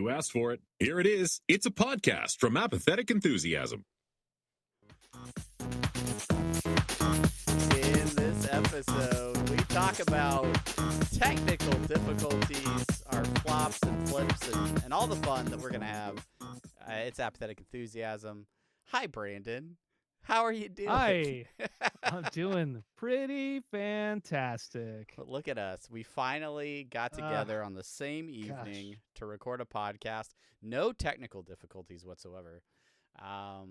You asked for it. Here it is. It's a podcast from Apathetic Enthusiasm. In this episode, we talk about technical difficulties, our flops and flips, and all the fun that we're going to have. It's Apathetic Enthusiasm. Hi, Brandon. How are you doing? Hi. I'm doing pretty fantastic. But look at us. We finally got together on the same evening to record a podcast. No technical difficulties whatsoever. I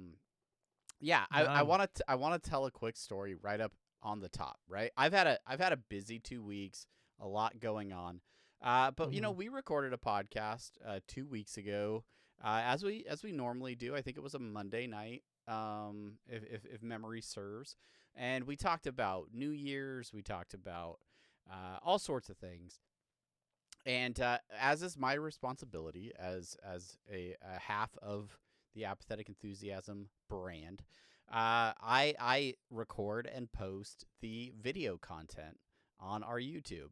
want to tell a quick story right up on the top, right? I've had a busy 2 weeks, a lot going on. But you know, we recorded a podcast 2 weeks ago, as we normally do. I think it was a Monday night, if memory serves. And we talked about New Year's. We talked about all sorts of things. And as is my responsibility as a half of the Apathetic Enthusiasm brand, I record and post the video content on our YouTube.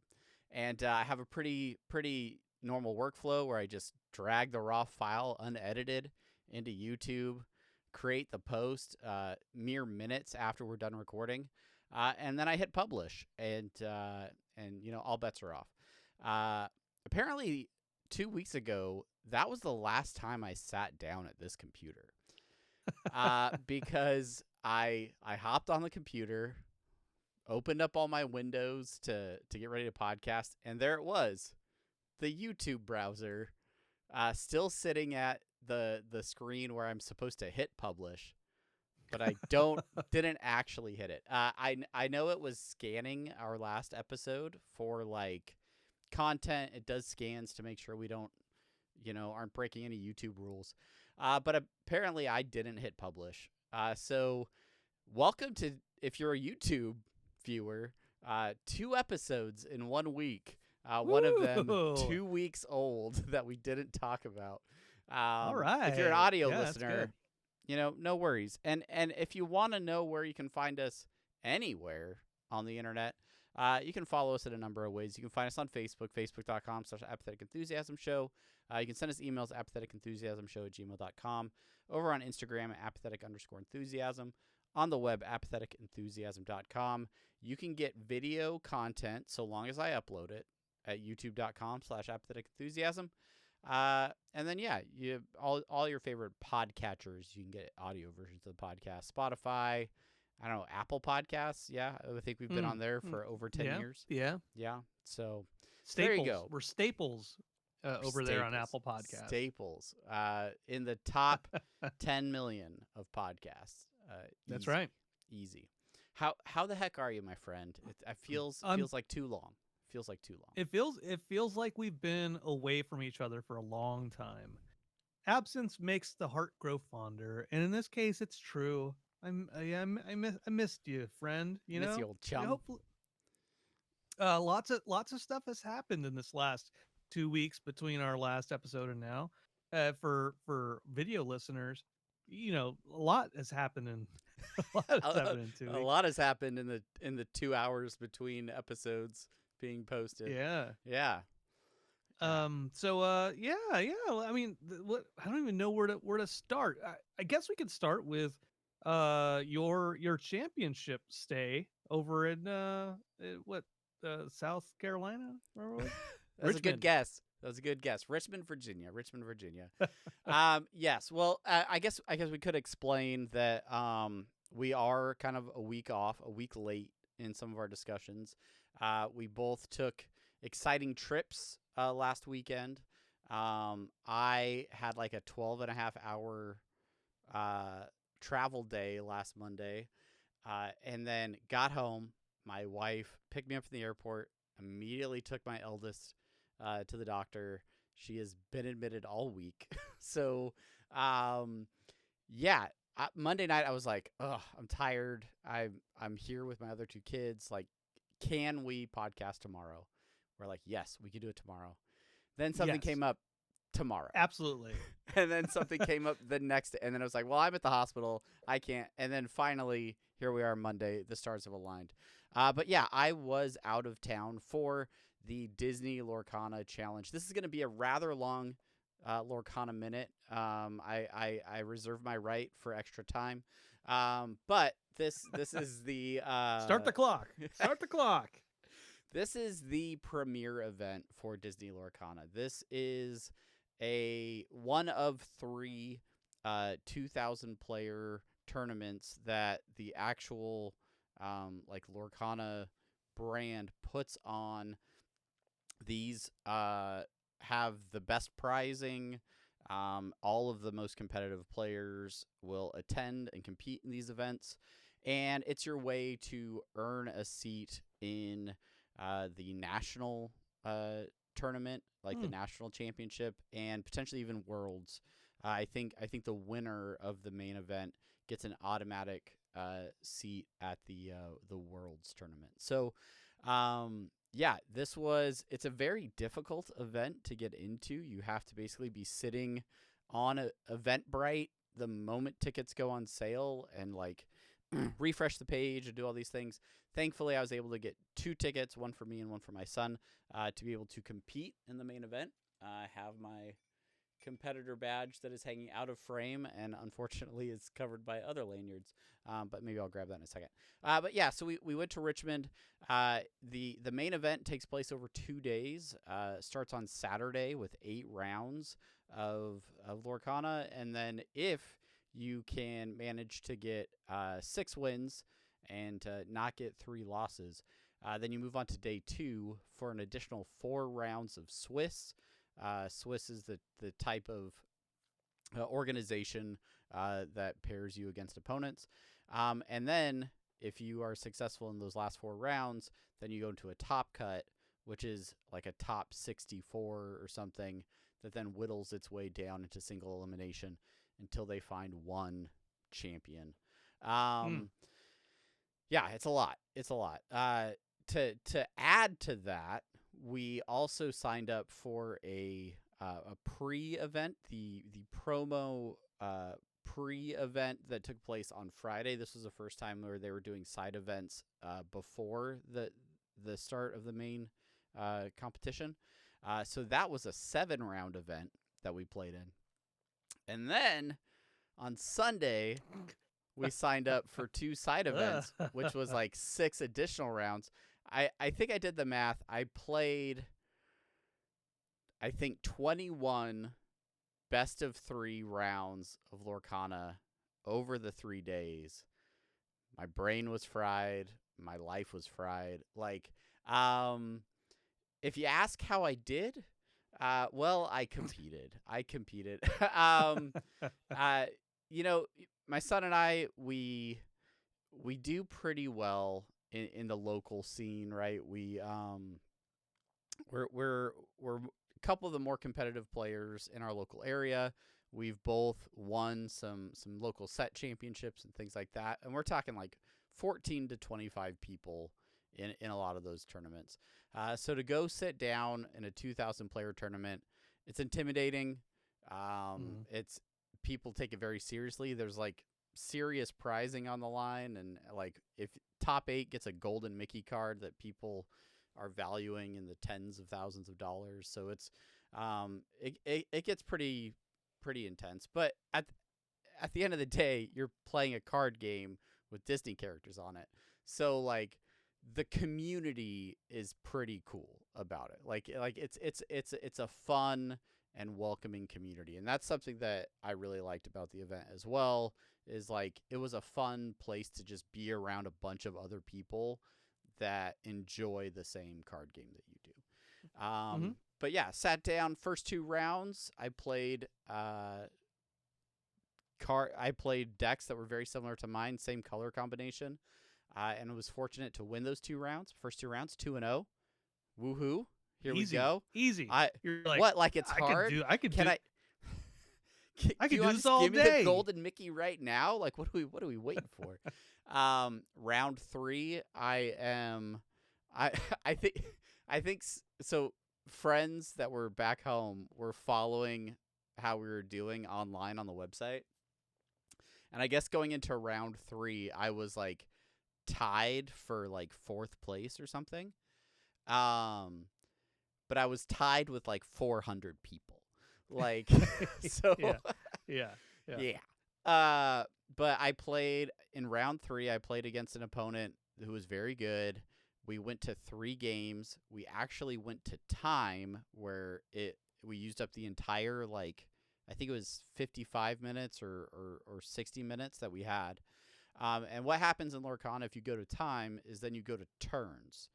And I have a pretty normal workflow where I just drag the raw file unedited into YouTube, create the post mere minutes after we're done recording, and then I hit publish, and you know, all bets are off. Apparently 2 weeks ago, that was the last time I sat down at this computer, because I hopped on the computer, opened up all my windows to get ready to podcast, and there it was, the YouTube browser, still sitting at the screen where I'm supposed to hit publish, but I didn't actually hit it. I know it was scanning our last episode for like content. It does scans to make sure we aren't breaking any YouTube rules. But apparently I didn't hit publish. So welcome to, if you're a YouTube viewer, 2 episodes in 1 week. One of them 2 weeks old that we didn't talk about. All right. If you're an audio listener, no worries. And if you want to know where you can find us anywhere on the internet, you can follow us in a number of ways. You can find us on Facebook, facebook.com/Apathetic Enthusiasm Show. You can send us emails, apatheticenthusiasmshow@gmail.com. Over on Instagram at apathetic_enthusiasm. On the web, apatheticenthusiasm.com. You can get video content so long as I upload it at youtube.com/apatheticenthusiasm. And then, all your favorite podcatchers, you can get audio versions of the podcast. Spotify, I don't know, Apple Podcasts. Yeah, I think we've been on there for over 10 years. Yeah. So Staples. there you go. We're staples over there on Apple Podcasts. Staples. In the top 10 million of podcasts. That's easy, right. Easy. How the heck are you, my friend? It feels like too long. It feels like we've been away from each other for a long time. Absence makes the heart grow fonder, and in this case, it's true. I missed you, friend. Miss you, old chum. Hopefully, lots of stuff has happened in this last 2 weeks between our last episode and now. For video listeners, a lot has happened in 2 weeks. A lot has happened in the 2 hours between episodes being posted. Yeah. I mean, I don't even know where to start. I guess we could start with your championship stay over in South Carolina. That was a good guess. Richmond, Virginia. Yes. Well, I guess we could explain that we are kind of a week late in some of our discussions. We both took exciting trips last weekend. I had like a 12.5-hour travel day last Monday, and then got home. My wife picked me up from the airport, immediately took my eldest to the doctor. She has been admitted all week. So, Monday night I was like, ugh, I'm tired. I'm here with my other 2 kids. Like, can we podcast tomorrow? We're like, yes, we can do it tomorrow. Then something came up tomorrow. Absolutely. And then something came up the next day. And then I was like, well, I'm at the hospital. I can't. And then finally, here we are Monday. The stars have aligned. But yeah, I was out of town for the Disney Lorcana Challenge. This is going to be a rather long Lorcana Minute. I reserve my right for extra time. But this is the Start the clock. Start the clock. This is the premier event for Disney Lorcana. This is one of 3 2,000 player tournaments that the actual like Lorcana brand puts on. These have the best prizing. All of the most competitive players will attend and compete in these events, and it's your way to earn a seat in the national tournament, like the national championship, and potentially even worlds. I think the winner of the main event gets an automatic seat at the worlds tournament. So, yeah, it's a very difficult event to get into. You have to basically be sitting on Eventbrite the moment tickets go on sale and like refresh the page and do all these things. Thankfully, I was able to get 2 tickets, one for me and one for my son, to be able to compete in the main event. I have my competitor badge that is hanging out of frame and unfortunately is covered by other lanyards, but maybe I'll grab that in a second. But yeah, so we went to Richmond. The main event takes place over 2 days. Starts on Saturday with 8 rounds of Lorcana, and then if you can manage to get 6 wins and not get 3 losses, then you move on to day 2 for an additional 4 rounds of Swiss. Swiss is the type of organization that pairs you against opponents. And then if you are successful in those last 4 rounds, then you go into a top cut, which is like a top 64 or something that then whittles its way down into single elimination until they find one champion. Yeah, it's a lot. It's a lot. To add to that, we also signed up for a pre-event, the promo pre-event that took place on Friday. This was the first time where they were doing side events before the start of the main competition. So that was a 7-round event that we played in. And then on Sunday, we signed up for 2 side events, which was like 6 additional rounds. I think I did the math. I played, I think, 21 best of 3 rounds of Lorcana over the 3 days. My brain was fried. My life was fried. Like, if you ask how I did, well, I competed. You know, my son and I, we do pretty well in the local scene, right? We're a couple of the more competitive players in our local area. We've both won some local set championships and things like that, and we're talking like 14 to 25 people in a lot of those tournaments. So to go sit down in a 2,000 player tournament, it's intimidating. It's people take it very seriously. There's like serious prizing on the line, and like if top 8 gets a golden Mickey card that people are valuing in the tens of thousands of dollars. So it's it gets pretty intense. But at the end of the day, you're playing a card game with Disney characters on it. So like the community is pretty cool about it. Like it's a fun and welcoming community. And that's something that I really liked about the event as well, is like it was a fun place to just be around a bunch of other people that enjoy the same card game that you do. But yeah, sat down, first 2 rounds, I played decks that were very similar to mine, same color combination. And I was fortunate to win those 2 rounds. First 2 rounds, 2-0. Woohoo. Here Easy, we go. Easy. You're like, what? Like it's hard? I could do this all day. Give me the golden Mickey right now? Like, what are we waiting for? Round 3, I think so. Friends that were back home were following how we were doing online on the website. And I guess going into round 3, I was like tied for like 4th place or something. But I was tied with like 400 people. Like, so Yeah. But I played in round 3. I played against an opponent who was very good. We went to 3 games. We actually went to time where we used up the entire, like, I think it was 55 minutes or 60 minutes that we had. And what happens in Lorcana if you go to time is then you go to turns.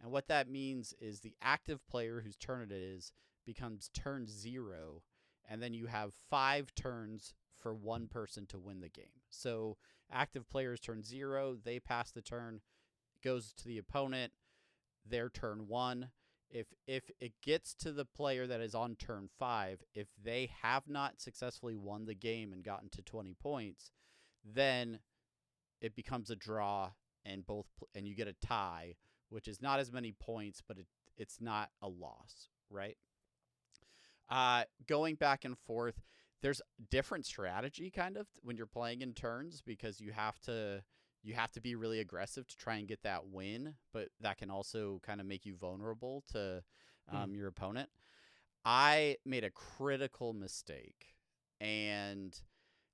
And what that means is the active player whose turn it is becomes turn 0, and then you have 5 turns for one person to win the game. So active players turn 0, they pass the turn, goes to the opponent, their turn 1. If it gets to the player that is on turn 5, if they have not successfully won the game and gotten to 20 points, then it becomes a draw, and you get a tie, which is not as many points, but it's not a loss, right? Going back and forth, there's different strategy kind of when you're playing in turns, because you have to be really aggressive to try and get that win, but that can also kind of make you vulnerable to your opponent. I made a critical mistake and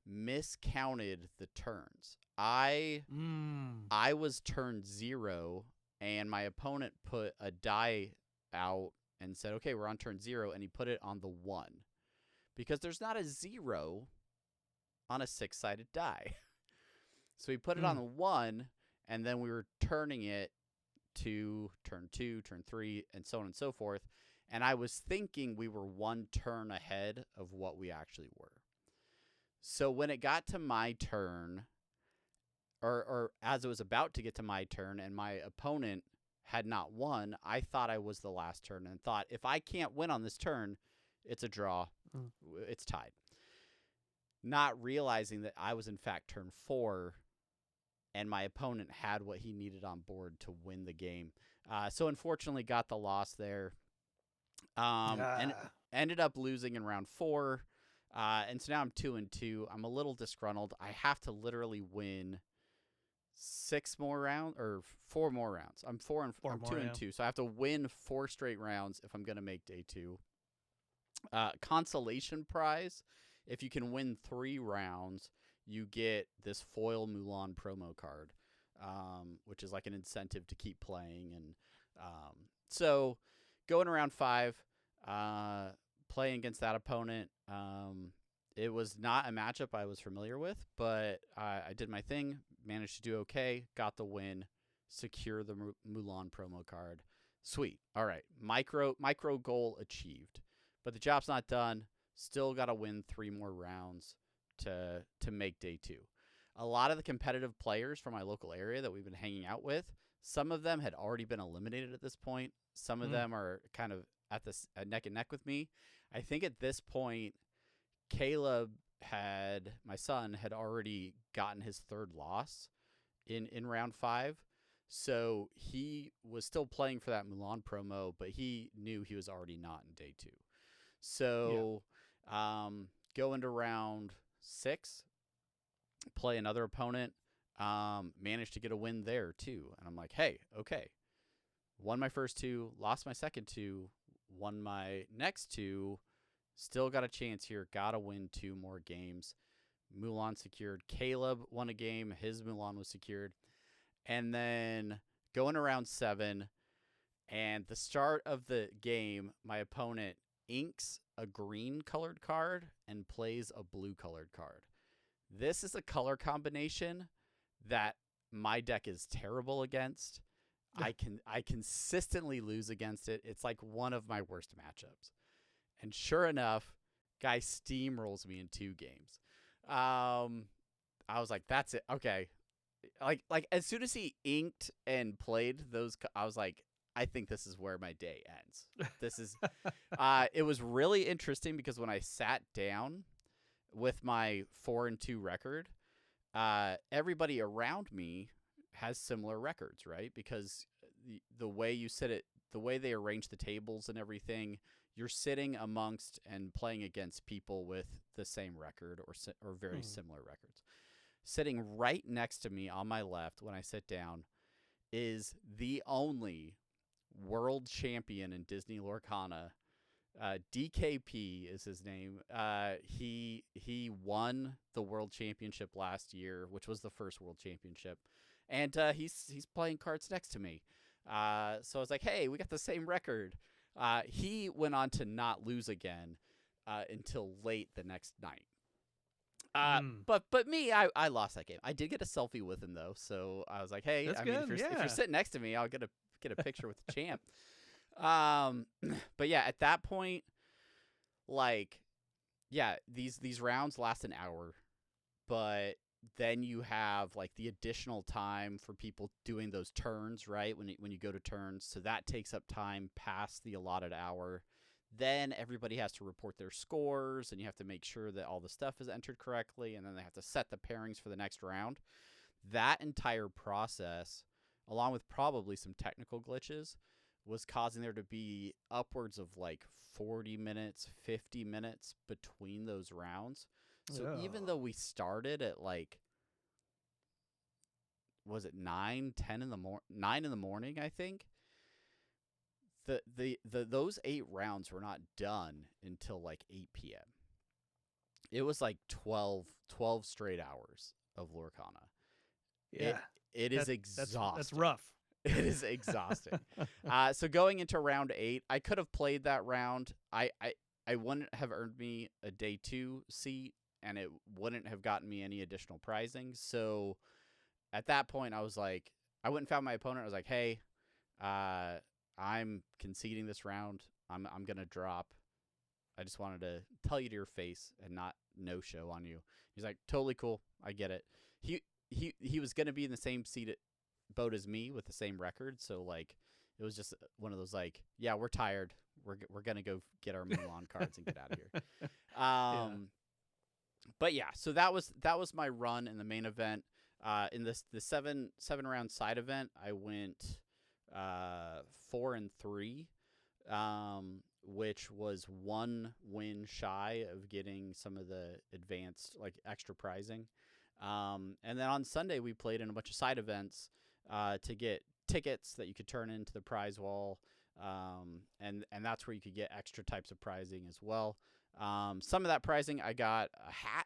miscounted the turns. I was turn 0, and my opponent put a die out and said, okay, we're on turn 0, and he put it on the 1. Because there's not a 0 on a 6-sided die. So he put it on the 1, and then we were turning it to turn 2, turn 3, and so on and so forth. And I was thinking we were 1 turn ahead of what we actually were. So when it got to my turn, or as it was about to get to my turn, and my opponent had not won, I thought I was the last turn, and thought, if I can't win on this turn, it's a draw. It's tied. Not realizing that I was in fact turn 4, and my opponent had what he needed on board to win the game. So unfortunately got the loss there. And ended up losing in round 4. And so now I'm 2-2. I'm a little disgruntled. I have to literally win 6 more rounds, or 4 more rounds. I'm 2-2. So I have to win 4 straight rounds if I'm going to make day 2. Consolation prize: if you can win 3 rounds, you get this foil Mulan promo card, which is like an incentive to keep playing. And so going around 5, playing against that opponent, it was not a matchup I was familiar with, but I did my thing, managed to do okay, got the win, secure the Mulan promo card. Sweet. All right, micro goal achieved. But the job's not done. Still got to win 3 more rounds to make day 2. A lot of the competitive players from my local area that we've been hanging out with, some of them had already been eliminated at this point. Some of them are kind of at this neck and neck with me. I think at this point, Caleb my son had already gotten his 3rd loss in round 5. So he was still playing for that Mulan promo, but he knew he was already not in day 2. So go into round 6, play another opponent, managed to get a win there too. And I'm like, hey, okay. Won my first 2, lost my second 2, won my next 2, still got a chance here, got to win 2 more games. Mulan secured. Caleb won a game, his Mulan was secured. And then going around 7, and the start of the game, my opponent inks a green colored card and plays a blue colored card. This is a color combination that my deck is terrible against. I consistently lose against it. It's like one of my worst matchups. And sure enough, guy steamrolls me in 2 games. I was like, that's it. Okay. Like as soon as he inked and played those, I was like, I think this is where my day ends. This is, it was really interesting because when I sat down with my 4-2 record, everybody around me has similar records, right? Because the way you sit it, the way they arrange the tables and everything, you're sitting amongst and playing against people with the same record or very similar records. Sitting right next to me on my left when I sit down is the only world champion in Disney Lorcana DKP is his name. He won the world championship last year, which was the first world championship, and he's playing cards next to me. So I was like, hey, we got the same record. He went on to not lose again until late the next night. But me, I lost that game. I did get a selfie with him though, so I was like, hey, That's I mean, good, if you're sitting next to me, I'll get a picture with the champ. But yeah, at that point, like, yeah, these rounds last an hour, but then you have like the additional time for people doing those turns, right? When you go to turns, so that takes up time past the allotted hour. Then everybody has to report their scores, and you have to make sure that all the stuff is entered correctly, and then they have to set the pairings for the next round. That entire process, along with probably some technical glitches, was causing there to be upwards of like 40 minutes, 50 minutes between those rounds. So even though we started at like, was it 9 in the morning, I think, those 8 rounds were not done until like 8 p.m. It was like 12 straight hours of Lorcana. Yeah. It is exhausting. That's rough. It is exhausting. So going into round 8, I could have played that round. I wouldn't have earned me a day 2 seat, and it wouldn't have gotten me any additional prizing. So at that point, I was like, I went and found my opponent. I was like, hey, I'm conceding this round. I'm gonna drop. I just wanted to tell you to your face and not no show on you. He's like, totally cool. I get it. He was gonna be in the same boat as me with the same record, so like it was just one of those like, yeah, we're tired. We're gonna go get our Mulan cards and get out of here. But yeah, so that was my run in the main event. In the 7 round side event, I went 4-3, which was 1 win shy of getting some of the advanced, like, extra prizing. And then on Sunday, we played in a bunch of side events to get tickets that you could turn into the prize wall, and that's where you could get extra types of prizing as well. Some of that prizing, I got a hat,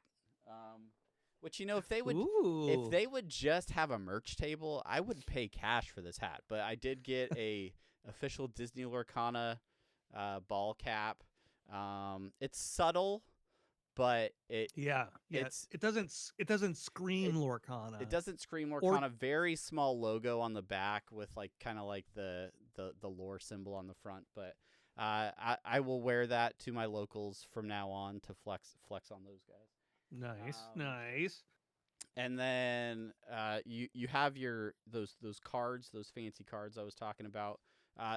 which, you know, if they would just have a merch table, I would pay cash for this hat. But I did get a official Disney Lorcana ball cap. It's subtle, but it doesn't scream Lorcana. It doesn't scream Lorcana. Very small logo on the back with like kind of like the lore symbol on the front. But I will wear that to my locals from now on to flex on those guys. Nice. And then you have those cards, those fancy cards I was talking about.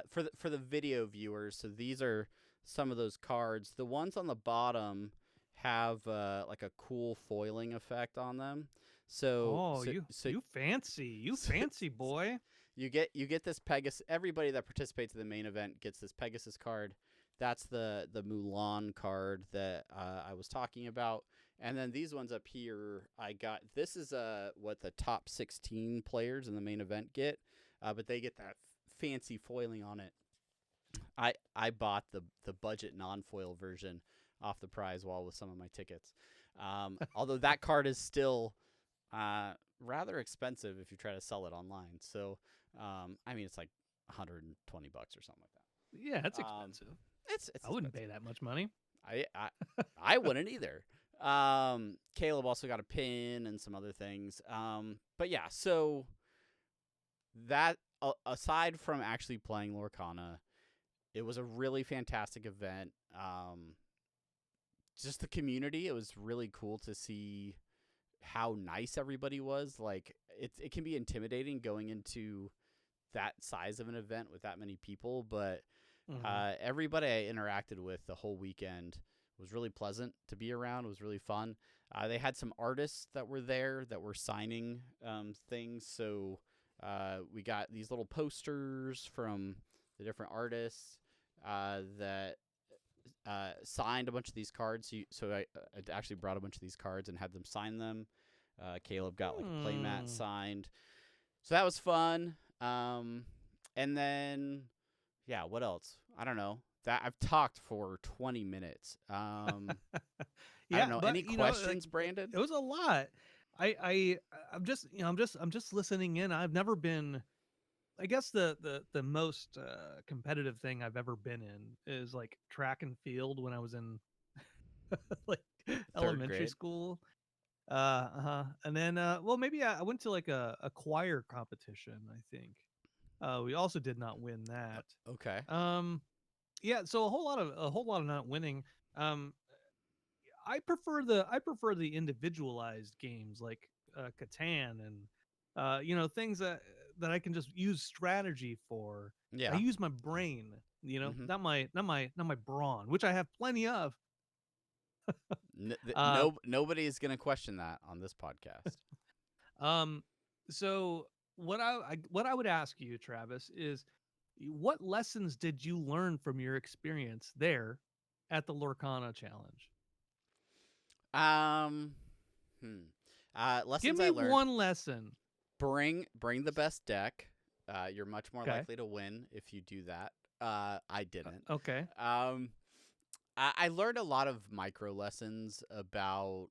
For the video viewers, so these are some of those cards. The ones on the bottom have like a cool foiling effect on them. So you fancy boy. You get this Pegasus. Everybody that participates in the main event gets this Pegasus card. That's the Mulan card that I was talking about. And then these ones up here, I got. This is what the top 16 players in the main event get, but they get that fancy foiling on it. I bought the budget non-foil version off the prize wall with some of my tickets. Although that card is still rather expensive if you try to sell it online. So I mean, it's like $120 or something like that. Yeah, it's expensive. It's I wouldn't pay that much money. I wouldn't either. Caleb also got a pin and some other things. But yeah, so that aside from actually playing Lorcana, it was a really fantastic event. Just the community, it was really cool to see how nice everybody was. Like it can be intimidating going into that size of an event with that many people, but everybody I interacted with the whole weekend was really pleasant to be around. It was really fun. They had some artists that were there that were signing things. So we got these little posters from the different artists that signed a bunch of these cards. So I actually brought a bunch of these cards and had them sign them. Caleb got like a playmat signed. So that was fun. And then, yeah, what else? I don't know. that I've talked for 20 minutes. I don't Yeah, know. but Any you know, like questions, Brandon? it was a lot. I'm just I'm just listening in. I've never been. I guess the most competitive thing I've ever been in is like track and field when I was in like Third elementary grade. school. And then well maybe I went to like a choir competition, I think. We also did not win that. Okay. Yeah, so a whole lot of not winning. Um I prefer the individualized games like Catan and you know, things that I can just use strategy for. I Yeah. use my brain, you know, Mm-hmm. not my brawn, which I have plenty of. Uh Nobody is gonna question that on this podcast. um so what I would ask you, Travis, is what lessons did you learn from your experience there at the Lorcana challenge? Um. Hmm. Give Lessons I me learned: one lesson. bring the best deck. You're much more Okay. likely to win if you do that. I didn't. Okay. Um. I learned a lot of micro lessons about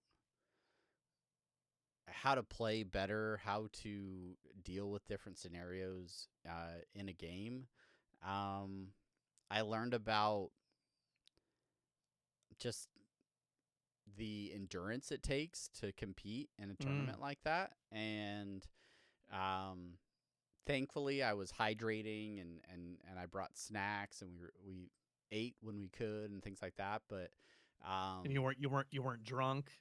how to play better, how to deal with different scenarios in a game. Um, I learned about just the endurance it takes to compete in a Mm. tournament like that, and um, thankfully I was hydrating and I brought snacks and we ate when we could and things like that. But And um, you weren't drunk.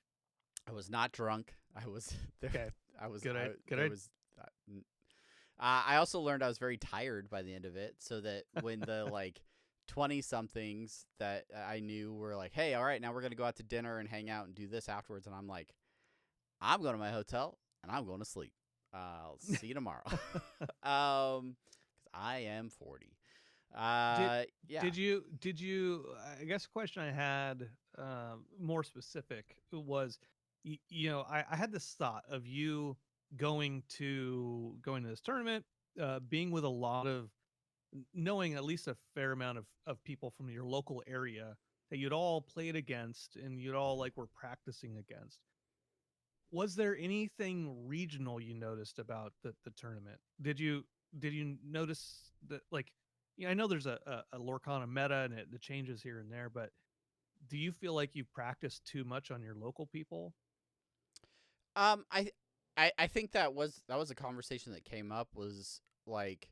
I was not drunk. I was there. Okay. I was. Good. There was. I also learned I was very tired by the end of it, so that when the like 20 somethings that I knew were like, "Hey, all right, now we're gonna go out to dinner and hang out and do this afterwards," and I'm like, "I'm going to my hotel and I'm going to sleep. I'll see you tomorrow." 'Cause I am 40. Did Yeah. did you I guess a question I had more specific was you know, I had this thought of you going to this tournament, being with a lot of knowing at least a fair amount of people from your local area that you'd all played against and you'd all like were practicing against. Was there anything regional you noticed about the tournament? Did you notice that like I know there's a Lorcana meta and the changes here and there, but do you feel like you practiced too much on your local people? Um. I. I think that was a conversation that came up was like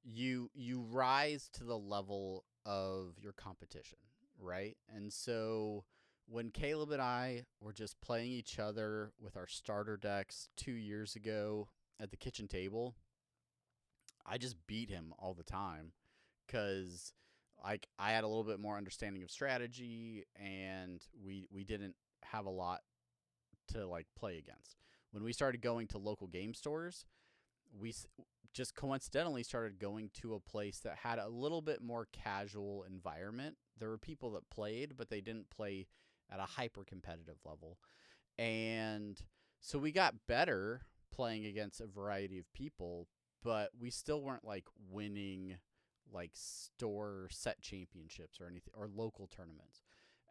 you rise to the level of your competition, right? And so when Caleb and I were just playing each other with our starter decks 2 years ago at the kitchen table, I just beat him all the time cuz like I had a little bit more understanding of strategy and we didn't have a lot to like play against. When we started going to local game stores, we just coincidentally started going to a place that had a little bit more casual environment. There were people that played, but they didn't play at a hyper competitive level. And so we got better playing against a variety of people, but we still weren't like winning like store set championships or anything or local tournaments.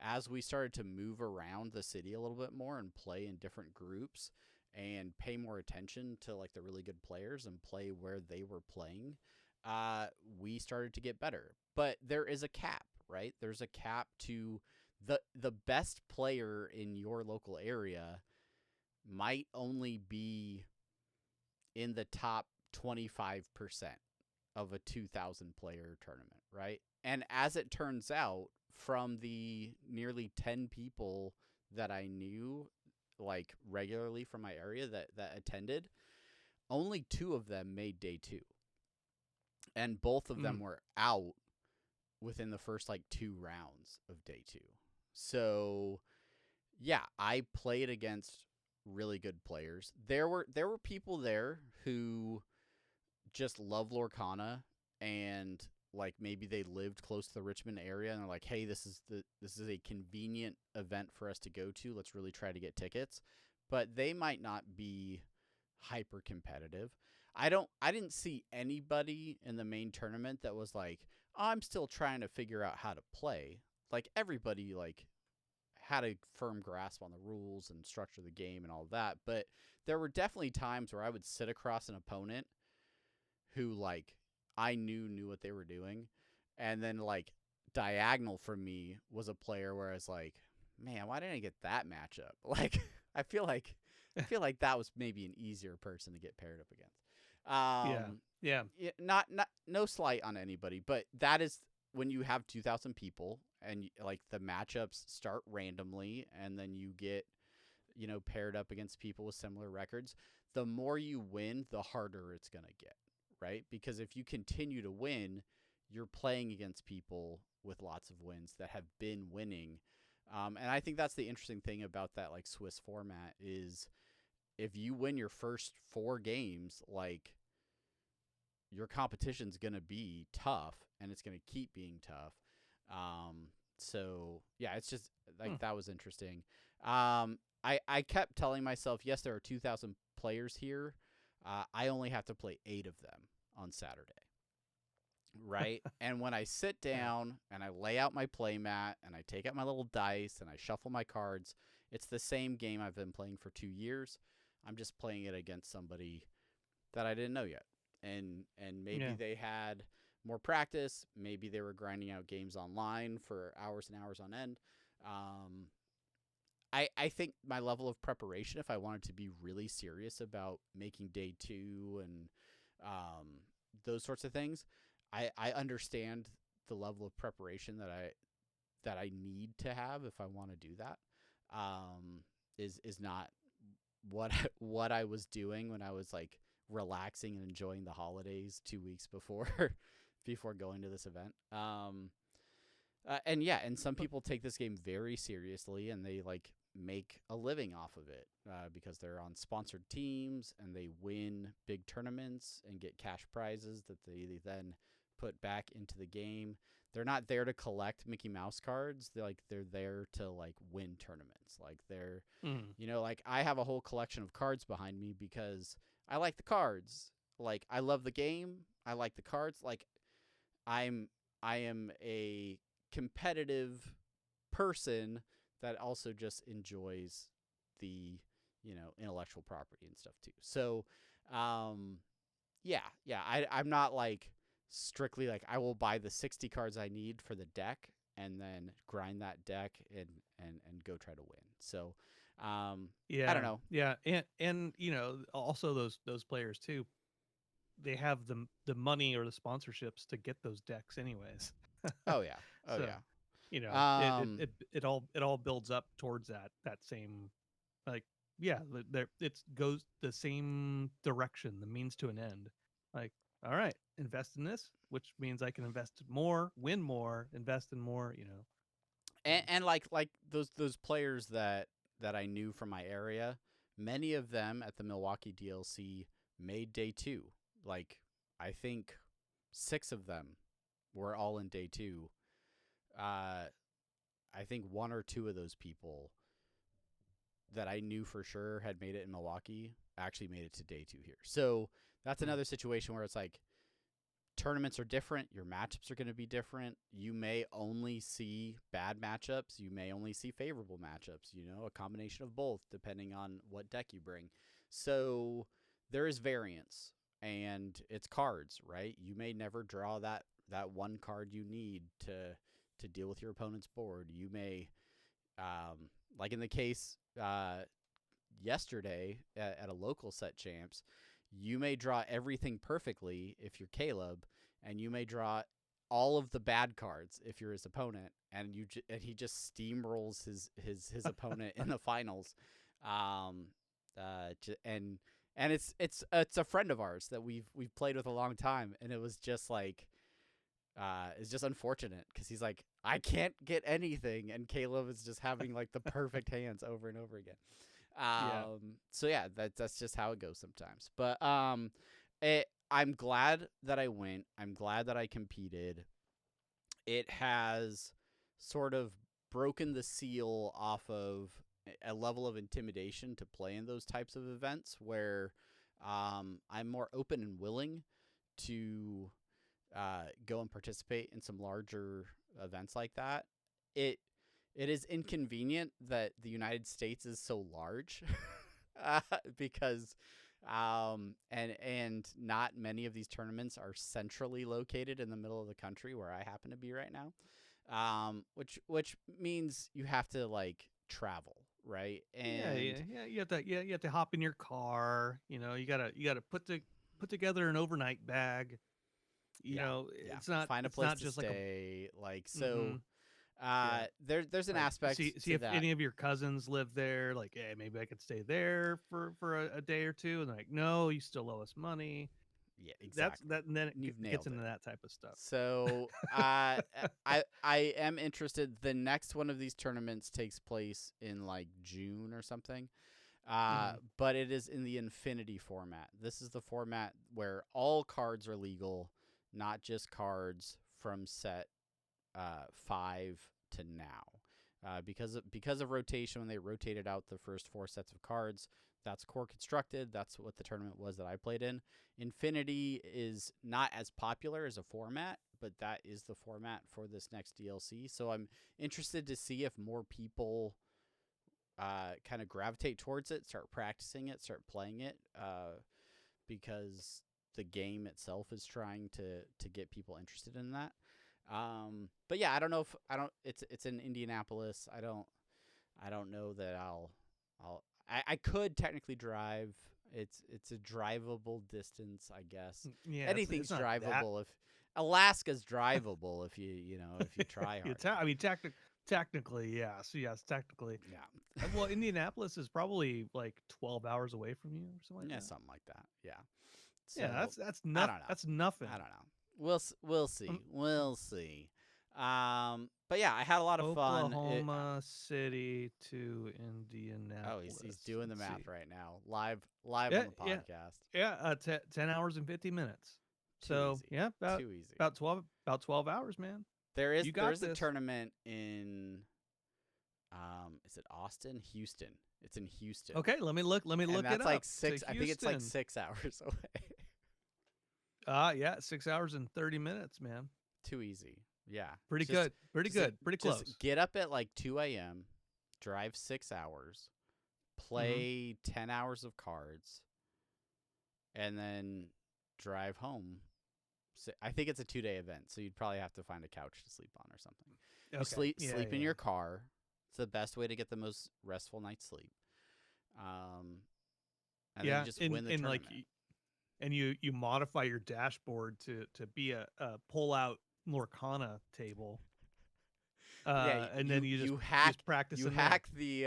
As we started to move around the city a little bit more and play in different groups and pay more attention to like the really good players and play where they were playing, we started to get better. But there is a cap, right? There's a cap to the best player in your local area might only be in the top 25% of a 2,000 player tournament, right? And as it turns out, from the nearly 10 people that I knew like regularly from my area that attended, only 2 of them made day 2. And both of them Mm. were out within the first like 2 rounds of day 2. So, yeah, I played against really good players. There were people there who just love Lorcana and like maybe they lived close to the Richmond area and they're like, "Hey, this is a convenient event for us to go to. Let's really try to get tickets." But they might not be hyper competitive. I didn't see anybody in the main tournament that was like, I'm still trying to figure out how to play. Like everybody like had a firm grasp on the rules and structure of the game and all that, but there were definitely times where I would sit across an opponent who like I knew what they were doing, and then like diagonal from me was a player where I was like, man, why didn't I get that matchup? Like I feel like that was maybe an easier person to get paired up against. Yeah. Not no slight on anybody, but that is when you have 2,000 people and like the matchups start randomly, and then you get paired up against people with similar records. The more you win, the harder it's gonna get, right? Because if you continue to win, you're playing against people with lots of wins that have been winning. And I think that's the interesting thing about that like Swiss format is if you win your first 4 games, like your competition's going to be tough and it's going to keep being tough. So yeah, it's just like that was interesting. I kept telling myself, yes, there are 2,000 players here. I only have to play 8 of them on Saturday. Right. And when I sit down and I lay out my play mat and I take out my little dice and I shuffle my cards, it's the same game I've been playing for 2 years. I'm just playing it against somebody that I didn't know yet. And maybe they had more practice. Maybe they were grinding out games online for hours and hours on end. I think my level of preparation, if I wanted to be really serious about making day 2 and those sorts of things, I understand the level of preparation that I need to have if I want to do that. Is not what I was doing when I was like relaxing and enjoying the holidays 2 weeks before before going to this event. And some people take this game very seriously and they like make a living off of it because they're on sponsored teams and they win big tournaments and get cash prizes that they then put back into the game. They're not there to collect Mickey Mouse cards. They're there to like win tournaments. Like they're like I have a whole collection of cards behind me because I like the cards. Like I love the game. I like the cards. Like I am a competitive person that also just enjoys the intellectual property and stuff too. So I'm not like strictly like I will buy the 60 cards I need for the deck and then grind that deck and go try to win. So I don't know. Yeah, and also those players too, they have the money or the sponsorships to get those decks anyways. Oh yeah. Oh So, yeah. It all builds up towards that same like it goes the same direction, the means to an end. Like, all right, invest in this, which means I can invest more, win more, invest in more. And like those players that I knew from my area, many of them at the Milwaukee DLC made day 2. Like I think 6 of them were all in day 2. I think 1 or 2 of those people that I knew for sure had made it in Milwaukee actually made it to day 2 here. So that's another situation where it's like tournaments are different. Your matchups are going to be different. You may only see bad matchups. You may only see favorable matchups, a combination of both depending on what deck you bring. So there is variance and it's cards, right? You may never draw that one card you need to deal with your opponent's board. You may, like in the case yesterday at a local set champs, you may draw everything perfectly if you're Caleb, and you may draw all of the bad cards if you're his opponent, and he just steamrolls his opponent in the finals. And it's a friend of ours that we've played with a long time, and it was just like it's just unfortunate because he's like, I can't get anything, and Caleb is just having like the perfect hands over and over again. So yeah, that's just how it goes sometimes. But I'm glad that I went. I'm glad that I competed. It has sort of broken the seal off of a level of intimidation to play in those types of events where I'm more open and willing to go and participate in some larger events like that, it is inconvenient that the United States is so large, because and not many of these tournaments are centrally located in the middle of the country where I happen to be right now, which means you have to like travel, right? And You have to hop in your car. You gotta put together an overnight bag. yeah, find a it's place not to just stay, like hmm so. yeah. There's an Like, aspect see to if that. any of your cousins live there. Like, hey, maybe I could stay there for a day or two. And they're like, no, you still owe us money. Yeah, exactly. And then You've it gets nailed into it. that type of stuff. So I am interested. The next one of these tournaments takes place in like June or something. Mhm. But it is in the Infinity format. This is the format where all cards are legal, not just cards from set 5 to now. Because of rotation, when they rotated out the first 4 sets of cards, that's core constructed. That's what the tournament was that I played in. Infinity is not as popular as a format, but that is the format for this next DLC. So I'm interested to see if more people kind of gravitate towards it, start practicing it, start playing it, because the game itself is trying to get people interested in that. But yeah, I don't know if it's in Indianapolis. I don't know that I could technically drive. It's a drivable distance, I guess. Yeah, Anything's it's not that. drivable if Alaska's drivable if you try hard. I mean, technically, yes, technically. Yeah. Well, Indianapolis is probably like 12 hours away from you or something like Yeah, that. something like that. Yeah. So Yeah, I don't know. that's nothing. I don't know. We'll see. Um, We'll see. But yeah, I had a lot of fun. Oklahoma City to Indianapolis. He's doing the Let's math see. right now, live Yeah, on the podcast. yeah. 10 hours and 50 minutes. Too So easy. yeah, Too easy. about 12 hours, man. There is You got a this. tournament in is it Austin? Houston. It's in Houston. Okay, let me look. Let me and look that's it up. like 6. To I think it's like Houston. 6 hours away. Yeah, 6 hours and 30 minutes, man. Too easy. Yeah. Pretty good. Pretty good. Pretty close. Just get up at like 2 a.m., drive 6 hours, play 10 hours of cards, and then drive home. So I think it's a 2-day event, so you'd probably have to find a couch to sleep on or something. Okay. You sleep in your car. It's the best way to get the most restful night's sleep. And then you just win the tournament. And you modify your dashboard to be a pull-out Lorcana table. And then you just practice. You hack the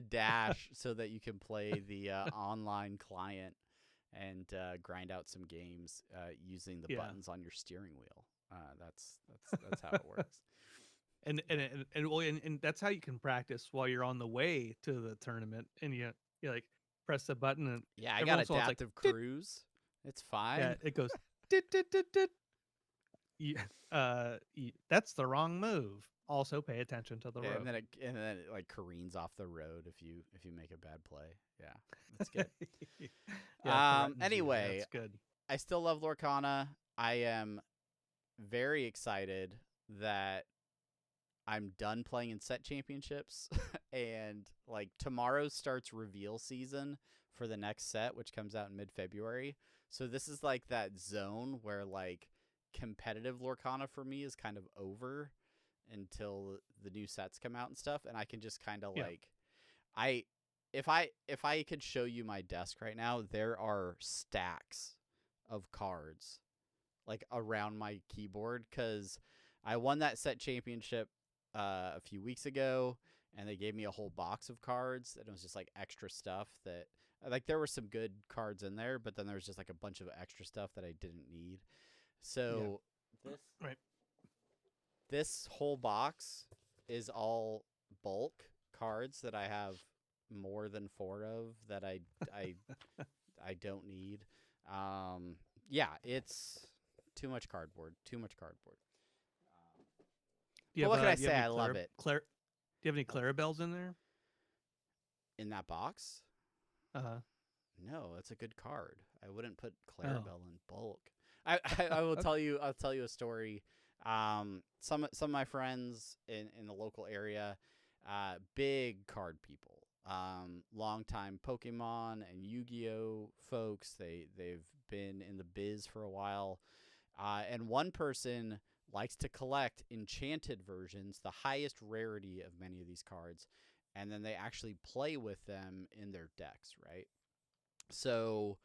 dash so that you can play the online client and grind out some games using the buttons on your steering wheel. That's how it works. And that's how you can practice while you're on the way to the tournament. And you like press the button and I got adaptive cruise. It's fine. Yeah, it goes. That's the wrong move. Also, pay attention to the road. And then it like careens off the road if you make a bad play. Yeah, that's good. Anyway, that's good. I still love Lorcana. I am very excited that I'm done playing in set championships, and like tomorrow starts reveal season for the next set, which comes out in mid-February. So this is like that zone where like competitive Lorcana for me is kind of over until the new sets come out and stuff, and I can just kind of like if I could show you my desk right now, there are stacks of cards like around my keyboard because I won that set championship a few weeks ago, and they gave me a whole box of cards, and it was just like extra stuff that like there were some good cards in there, but then there was just like a bunch of extra stuff that I didn't need. So this whole box is all bulk cards that I have more than 4 of that I don't need. It's too much cardboard. But what can I say? I love it. Do you have any Clarabelles in there? In that box? Uh-huh. No, it's a good card. I wouldn't put Clarabelle in bulk. I will Okay. tell you. I'll tell you a story. Some of my friends in the local area, big card people. Longtime Pokemon and Yu-Gi-Oh folks. They've been in the biz for a while. And one person likes to collect enchanted versions, the highest rarity of many of these cards, and then they actually play with them in their decks, right? So,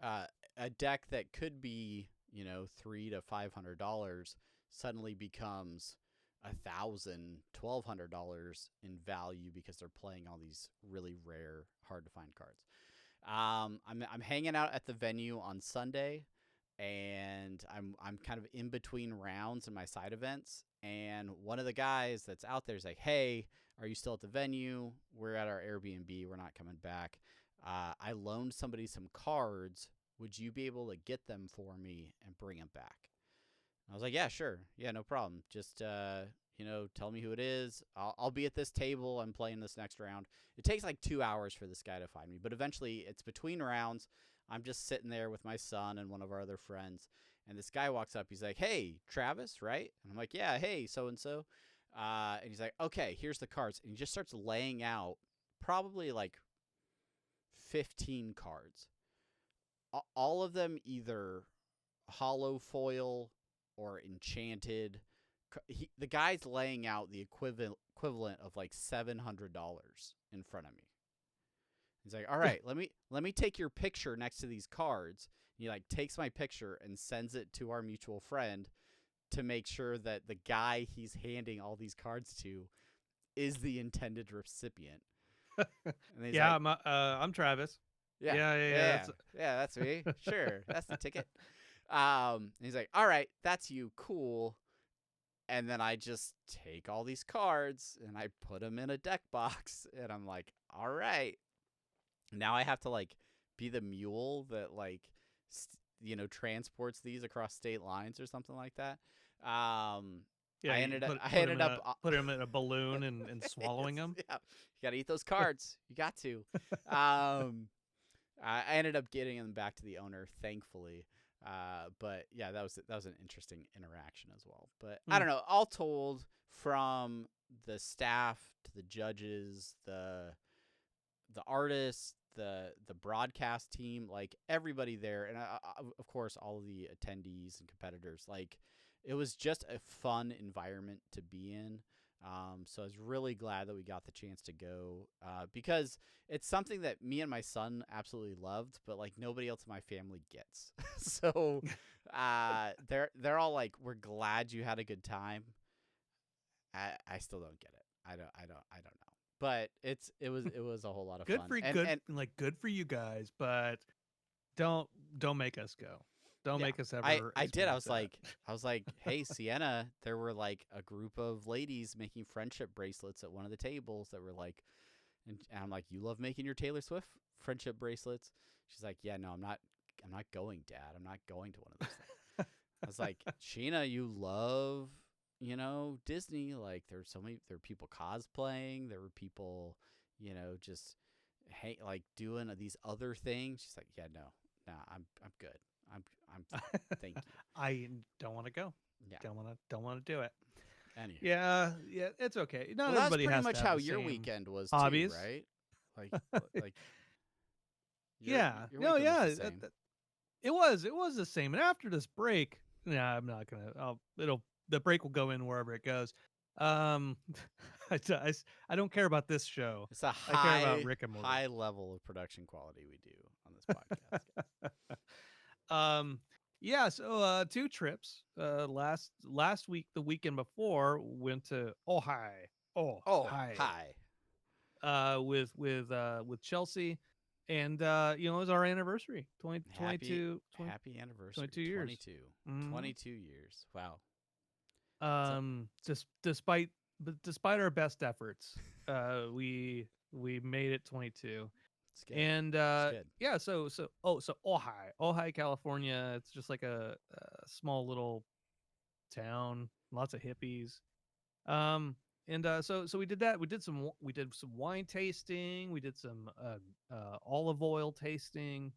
uh, a deck that could be, $300 to $500 suddenly becomes $1,000, $1,200 in value because they're playing all these really rare, hard to find cards. I'm hanging out at the venue on Sunday, and I'm kind of in between rounds in my side events. And one of the guys that's out there is like, "Hey, are you still at the venue? We're at our Airbnb. We're not coming back. I loaned somebody some cards. Would you be able to get them for me and bring them back?" I was like, "Yeah, sure. Yeah, no problem. Just tell me who it is. I'll be at this table. I'm playing this next round." It takes like 2 hours for this guy to find me, but eventually it's between rounds. I'm just sitting there with my son and one of our other friends, and this guy walks up. He's like, "Hey, Travis, right?" And I'm like, "Yeah, hey, so and so." And he's like, "Okay, here's the cards," and he just starts laying out probably like 15 cards, all of them either hollow foil or enchanted. The guy's laying out the equivalent of like $700 in front of me. He's like, "All right, let me take your picture next to these cards." And he like takes my picture and sends it to our mutual friend to make sure that the guy he's handing all these cards to is the intended recipient. And he's Yeah, like, I'm Travis. "Yeah, Yeah. yeah, yeah, that's me. Sure, that's the ticket." He's like, "All right, that's you. Cool." And then I just take all these cards and I put them in a deck box, and I'm like, "All right, now I have to like be the mule that like transports these across state lines or something like that." Yeah, I you ended up put I put him ended in up a put him in a balloon and swallowing him. yeah, you got to eat those cards. You got to. Um, I ended up getting them back to the owner, thankfully. But yeah, that was an interesting interaction as well. But I don't know. All told, from the staff to the judges, the artists, the broadcast team, like everybody there, and of course all of the attendees and competitors, like it was just a fun environment to be in. So I was really glad that we got the chance to go, because it's something that me and my son absolutely loved, but like nobody else in my family gets. So they're all like, "We're glad you had a good time." I still don't get it. I don't know. But it was a whole lot of Good fun. for And good for you guys, but don't don't make us go. Don't yeah, make us I ever I did. experience that. I was like, "Hey, Sienna, there were like a group of ladies making friendship bracelets at one of the tables that were like," and I'm like, "You love making your Taylor Swift friendship bracelets?" She's like, "Yeah, no, I'm not going, Dad. I'm not going to one of those things." I was like, "Sheena, you love, Disney. Like there were people cosplaying, there were people, just like doing these other things." She's like, "Yeah, no, I'm good. I'm fine. Thank you." I don't want to go. Yeah. Don't want to do it. Anywho. Yeah, it's okay. Not Well, that was everybody pretty has to much have how the your same weekend was too, hobbies. right? Like like your Yeah. your No, weekend was yeah. the same. It was the same. And after this break, yeah, I'm not gonna. The break will go in wherever it goes. Um, I don't care about this show. It's a I care about Rick and Morty. high level of production quality we do on this podcast. Yeah. So, 2 trips. Last week, the weekend before, went to Ojai. Oh, Oh, hi. hi. With Chelsea, and it was our anniversary. 20, Happy 22, 20 happy anniversary. 22 years. 22. Mhm. 22 years. Wow. So Despite our best efforts, we made it 22. it's good. And It's good. yeah, so Ojai, California. It's just like a small little town, lots of hippies. And so we did that. We did some wine tasting. We did some olive oil tasting.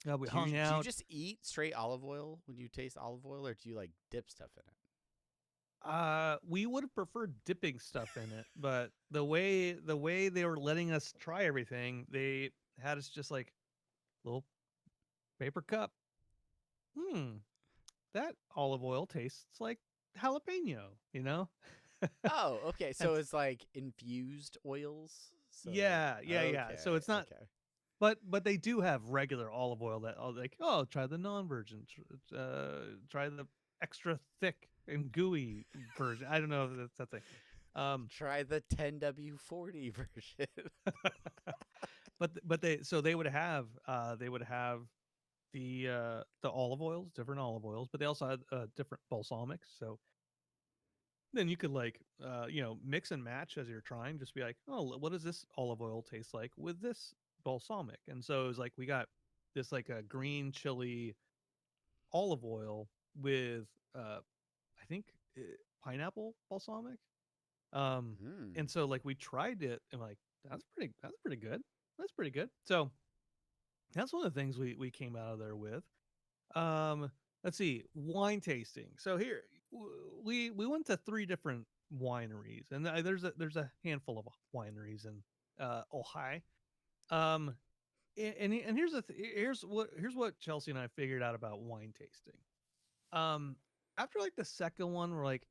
We Do you hung do you out. just eat straight olive oil when you taste olive oil, or do you like dip stuff in it? We would have preferred dipping stuff in it, but the way they were letting us try everything, they had us just like little paper cup. Hmm, that olive oil tastes like jalapeno, you know? Oh, okay. And So it's like infused oils. So yeah. So okay, it's not, okay. but they do have regular olive oil that like, oh, try the non-virgin, try the extra thick and gooey version. I don't know if that's that thing. Um, Try the 10W40 version. but they would have the olive oils, different olive oils, but they also had different balsamics. So then you could like mix and match as you're trying. Just be like, oh, what does this olive oil taste like with this balsamic? And so it was like we got this like a green chili olive oil with I think uh, pineapple balsamic. Um, Hmm. and so like we tried it and like that's pretty good. That's pretty good. So that's one of the things we came out of there with. Um, let's see, wine tasting. So here we went to three different wineries, and there's a handful of wineries in Ohio. Um, and here's what Chelsea and I figured out about wine tasting. Um, After like the second one, we're like,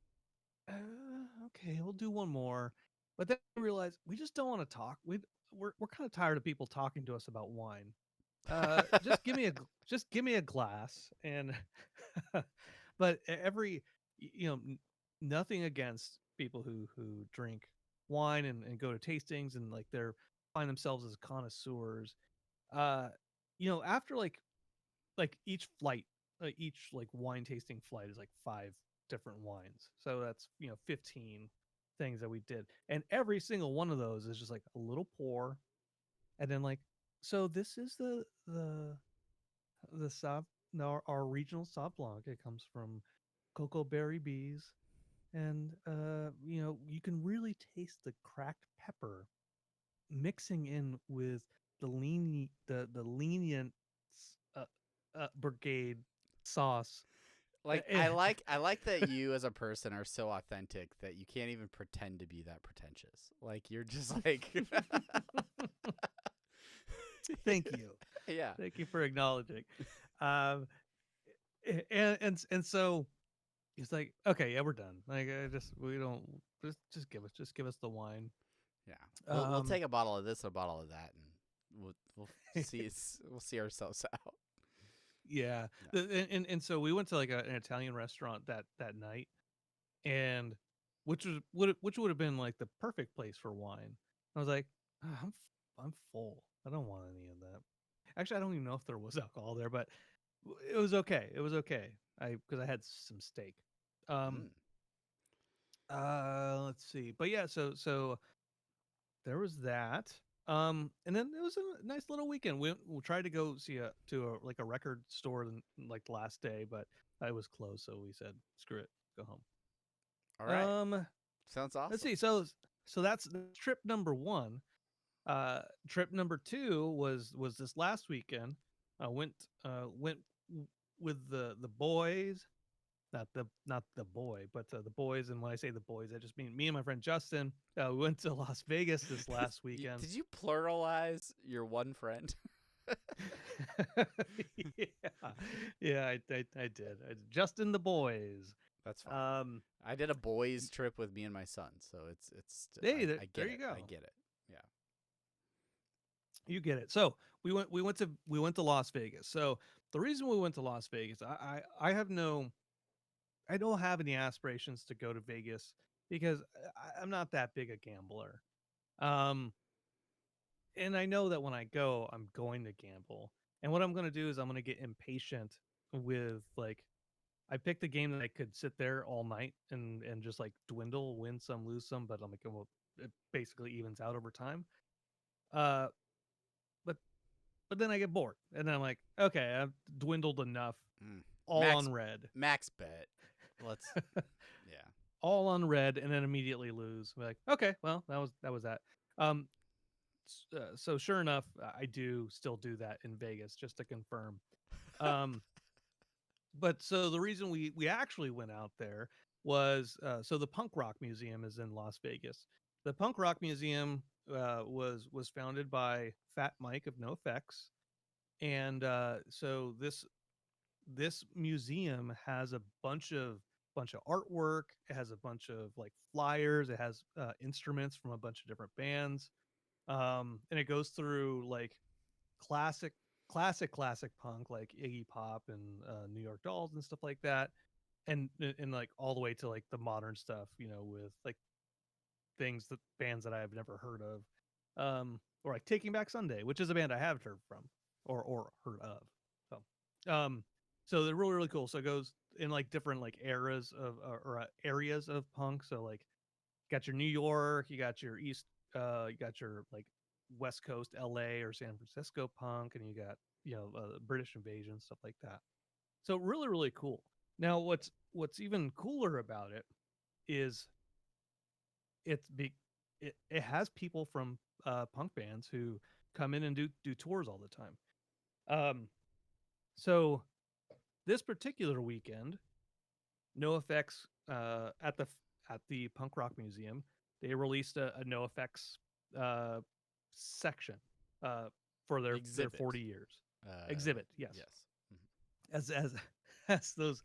okay, we'll do one more, but then we realized we just don't want to talk. We're kind of tired of people talking to us about wine. Just give me a glass and but nothing against people who drink wine and go to tastings and like they're find themselves as connoisseurs. uh After like each flight, each like wine tasting flight is like five different wines, so that's 15 things that we did, and every single one of those is just like a little pour, and then like, so this is the Sauv no, our regional Sauv Blanc. It comes from cocoa berry bees, and you can really taste the cracked pepper mixing in with the lenient uh, brigade sauce. Like Eh, I like that you as a person are so authentic that you can't even pretend to be that pretentious. Like you're just like Thank you, yeah. thank you for acknowledging. Um, and so he's like, okay, yeah, we're done. Like, we don't just give us the wine. Yeah. We'll Um, take a bottle of this, a bottle of that, and we'll we'll see ourselves out. yeah. Yeah. And so we went to like an Italian restaurant that night, and which would have been like the perfect place for wine. I was like, "Ah, I'm full. I don't want any of that. Actually, I don't even know if there was alcohol there, but it was okay. It was okay. Because I had some steak. Um, Mm. let's see. But yeah, so there was that. And then it was a nice little weekend. We tried to go see like a record store like the last day, but it was closed, so we said, screw it, go home. All right. Um, Sounds let's awesome. see. So that's trip number one. Trip number two was this last weekend. I went with the boys, not the boy, but the boys. And when I say the boys, I just mean me and my friend Justin. We went to Las Vegas this last weekend. Did you pluralize your one friend? Yeah, yeah, I did. Justin the boys. That's fine. Um, I did a boys trip with me and my son, so hey, I there get you it. go. I get it. Yeah. You get it. So we went to Las Vegas. So the reason we went to Las Vegas, I don't have any aspirations to go to Vegas because I'm not that big a gambler. Um, and I know that when I go, I'm going to gamble. And what I'm going to do is I'm going to get impatient with like, I picked a game that I could sit there all night and just like dwindle, win some, lose some, but I'm like, well, it basically evens out over time. Uh, but but then I get bored, and then I'm like, okay, I've dwindled enough, Mm. all Max on red, max bet. Let's yeah. all on red, and then immediately lose. We're like, okay, well, that was that. Um, So sure enough, I do still do that in Vegas, just to confirm. Um, but so the reason we actually went out there was so the Punk Rock Museum is in Las Vegas. The Punk Rock Museum was founded by Fat Mike of NoFX, and so this museum has a bunch of artwork. It has a bunch of like flyers. It has instruments from a bunch of different bands, and it goes through like classic classic punk like Iggy Pop and New York Dolls and stuff like that, and like all the way to like the modern stuff, with like things that bands that I have never heard of, or like Taking Back Sunday, which is a band I have heard from or heard of. So, so they're really cool. So it goes in like different like eras of or areas of punk. So like, you got your New York, you got your East, you got your like West Coast, L.A. or San Francisco punk, and you got British Invasion, stuff like that. So really cool. Now, what's even cooler about it is it's be it has people from punk bands who come in and do tours all the time. So this particular weekend, NoFX at the Punk Rock Museum, they released a NoFX section for their 40 years exhibit. Yes, Yes. as as those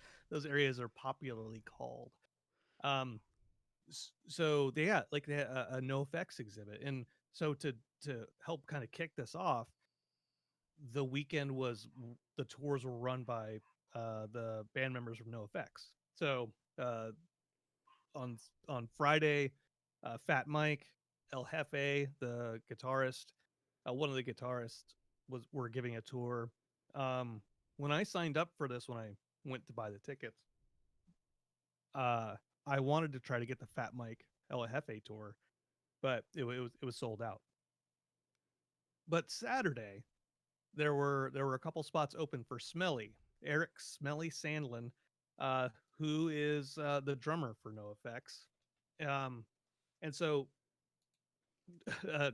areas are popularly called. Um, so they had a NoFX exhibit, and so to help kind of kick this off, the weekend was the tours were run by the band members from NoFX. So on Friday, Fat Mike, El Jefe, the guitarist, one of the guitarists were giving a tour. When I signed up for this, when I went to buy the tickets, uh, I wanted to try to get the Fat Mike El Jefe tour, but it was sold out. But Saturday, there were a couple spots open for Smelly, Eric Smelly Sandlin, who is the drummer for NoFX. And so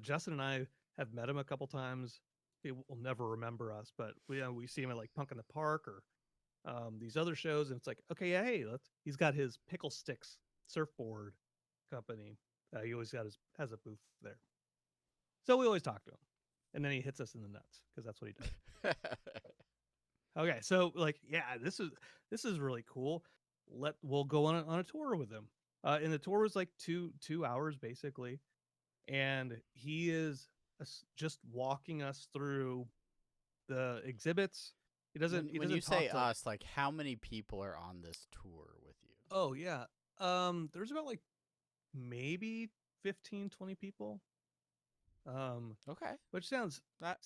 Justin and I have met him a couple times. He will never remember us, but we see him at like Punk in the Park or these other shows, and it's like, okay, yeah, hey, he's got his Pickle Sticks surfboard company. He always has a booth there, so we always talk to him, and then he hits us in the nuts because that's what he does. Okay, so like, yeah, this is really cool. We'll go on a tour with him. And the tour was like two hours basically, and he is just walking us through the exhibits. He doesn't. When you talk say to, us, like how many people are on this tour with you? Oh yeah, there's about like maybe 15, 20 people. Okay. Which sounds That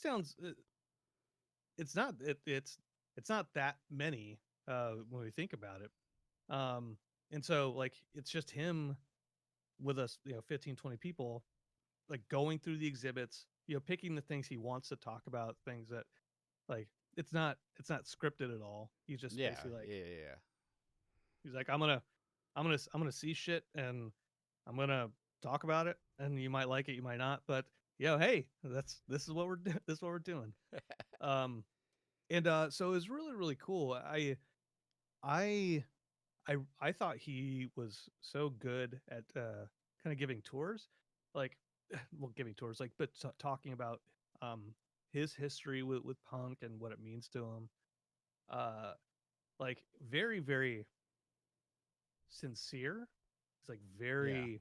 it's not it's not that many when we think about it. And so like it's just him with us, 15, 20 people, like going through the exhibits, picking the things he wants to talk about, things that like it's not scripted at all. He's just yeah, basically like, yeah. he's like, I'm gonna see shit, and I'm gonna talk about it, and you might like it, you might not, but hey, this is what this is what we're doing. um and so it was really cool. I I thought he was so good at kind of giving tours, like well, giving tours, like, but talking about um his history with punk and what it means to him. Uh, like very sincere. It's like Yeah. very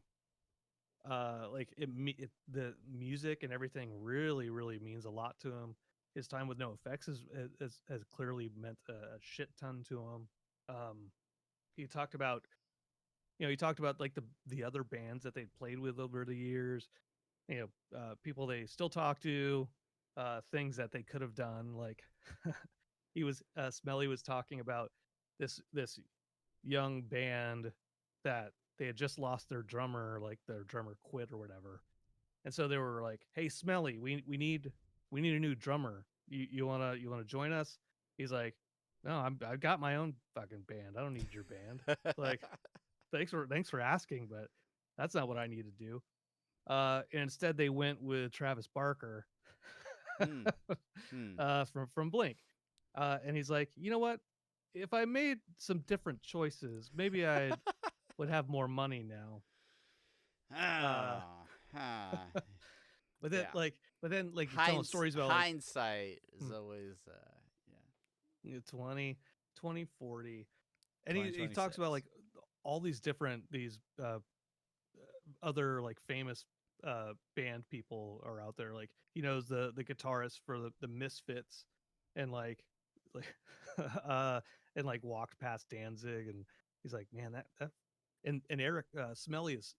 like the music and everything really means a lot to him. His time with NoFX has clearly meant a shit ton to him. He talked about like the other bands that they'd played with over the years, people they still talk to, things that they could have done, like he was Smelly was talking about this young band that they had just lost their drummer, like their drummer quit or whatever, and so they were like, hey Smelly, we need a new drummer. You wanna join us? He's like, no, I've got my own fucking band, I don't need your band. Like, thanks for asking, but that's not what I need to do. And instead they went with Travis Barker Hmm. Hmm. from Blink. And he's like, you know what? If I made some different choices, maybe I would have more money now. Uh, Ah. Ah. but then Yeah. like you're telling stories about like Hindsight is hmm, always yeah. 20, 2040. And he talks about 2026. like all these different these other like famous band people are out there. Like he knows the guitarist for the Misfits, and like uh and like walked past Danzig, and he's like, man, that and Eric Smelly is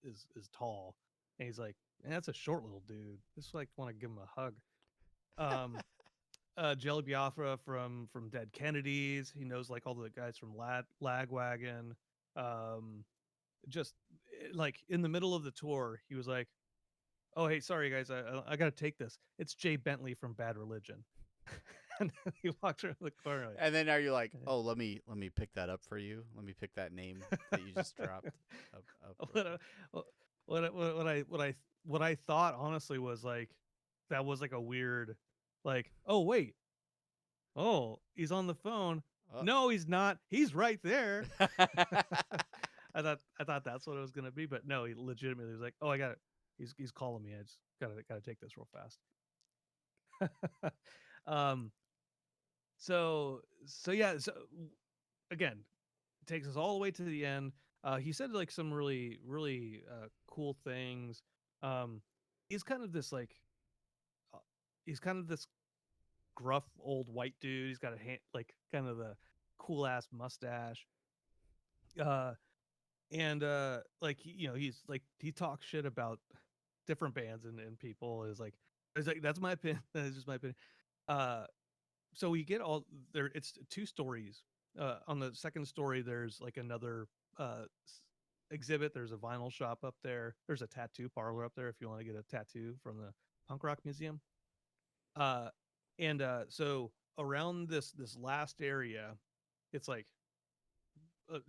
tall, and he's like, man, that's a short little dude. Just like want to give him a hug. Um, Jelly Biafra from Dead Kennedys. He knows like all the guys from Lagwagon. Um, just like in the middle of the tour, he was like, "Oh, hey, sorry guys, I got to take this. It's Jay Bentley from Bad Religion." And then he walked around the corner like, And then are you like, "Eh." oh, let me pick that up for you. Let me pick that name that you just dropped up real what, quick. what I thought honestly was like that was like a weird like, oh wait, oh, he's on the phone. Oh. No, he's not. He's right there. I thought that's what it was gonna be, but no, he legitimately was like, "Oh, I got it. He's calling me. I just gotta take this real fast." um. So yeah. So again, takes us all the way to the end. He said like some really cool things. Um. He's kind of this like uh, he's kind of this gruff old white dude. He's got a like kind of the cool ass mustache. Uh and like he's like he talks shit about different bands and people is like that's my opinion. That's just my opinion. uh so we get all there, it's two stories. On the second story there's like another exhibit. There's a vinyl shop up there, there's a tattoo parlor up there if you want to get a tattoo from the punk rock museum. uh and so around this last area, it's like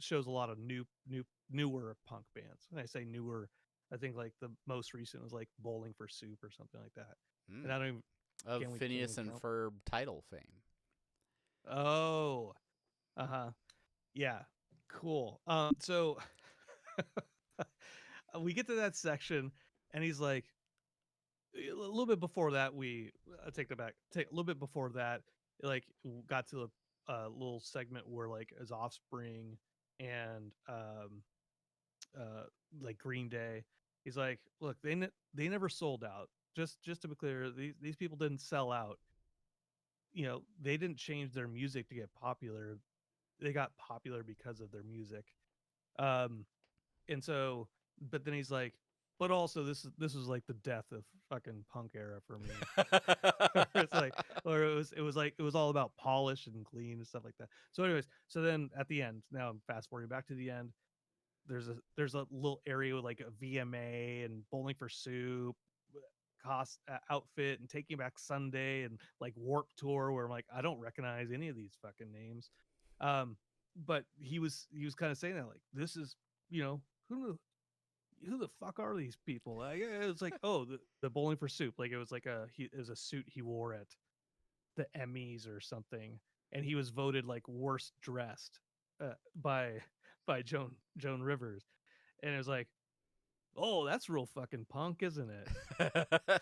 shows a lot of newer punk bands. And I say newer, I think like the most recent was like Bowling for Soup or something like that. And Mm. I don't even Of can't Phineas even and count. Ferb title fame. Oh, uh-huh. Yeah. Cool. So we get to that section and he's like a little bit before that we take that back. Take a little bit before that, like got to the little segment where like his offspring and uh like Green Day. He's like, look, they never sold out. Just to be clear, these people didn't sell out. They didn't change their music to get popular. They got popular because of their music. Um and so but then he's like, but also this was like the death of fucking punk era for me. It's like, or it was all about polish and clean and stuff like that. So anyways, so then at the end, now I'm fast forwarding back to the end, there's a little area with like a VMA and Bowling for Soup, cost outfit and Taking Back Sunday and like Warp Tour, where I'm like, I don't recognize any of these fucking names. Um, but he was kind of saying that like, this is, you know who the fuck are these people? Like, it was like, oh, the Bowling for Soup, like it was a suit he wore at the Emmys or something, and he was voted like worst dressed uh, by Joan Rivers, and it was like, oh, that's real fucking punk, isn't it?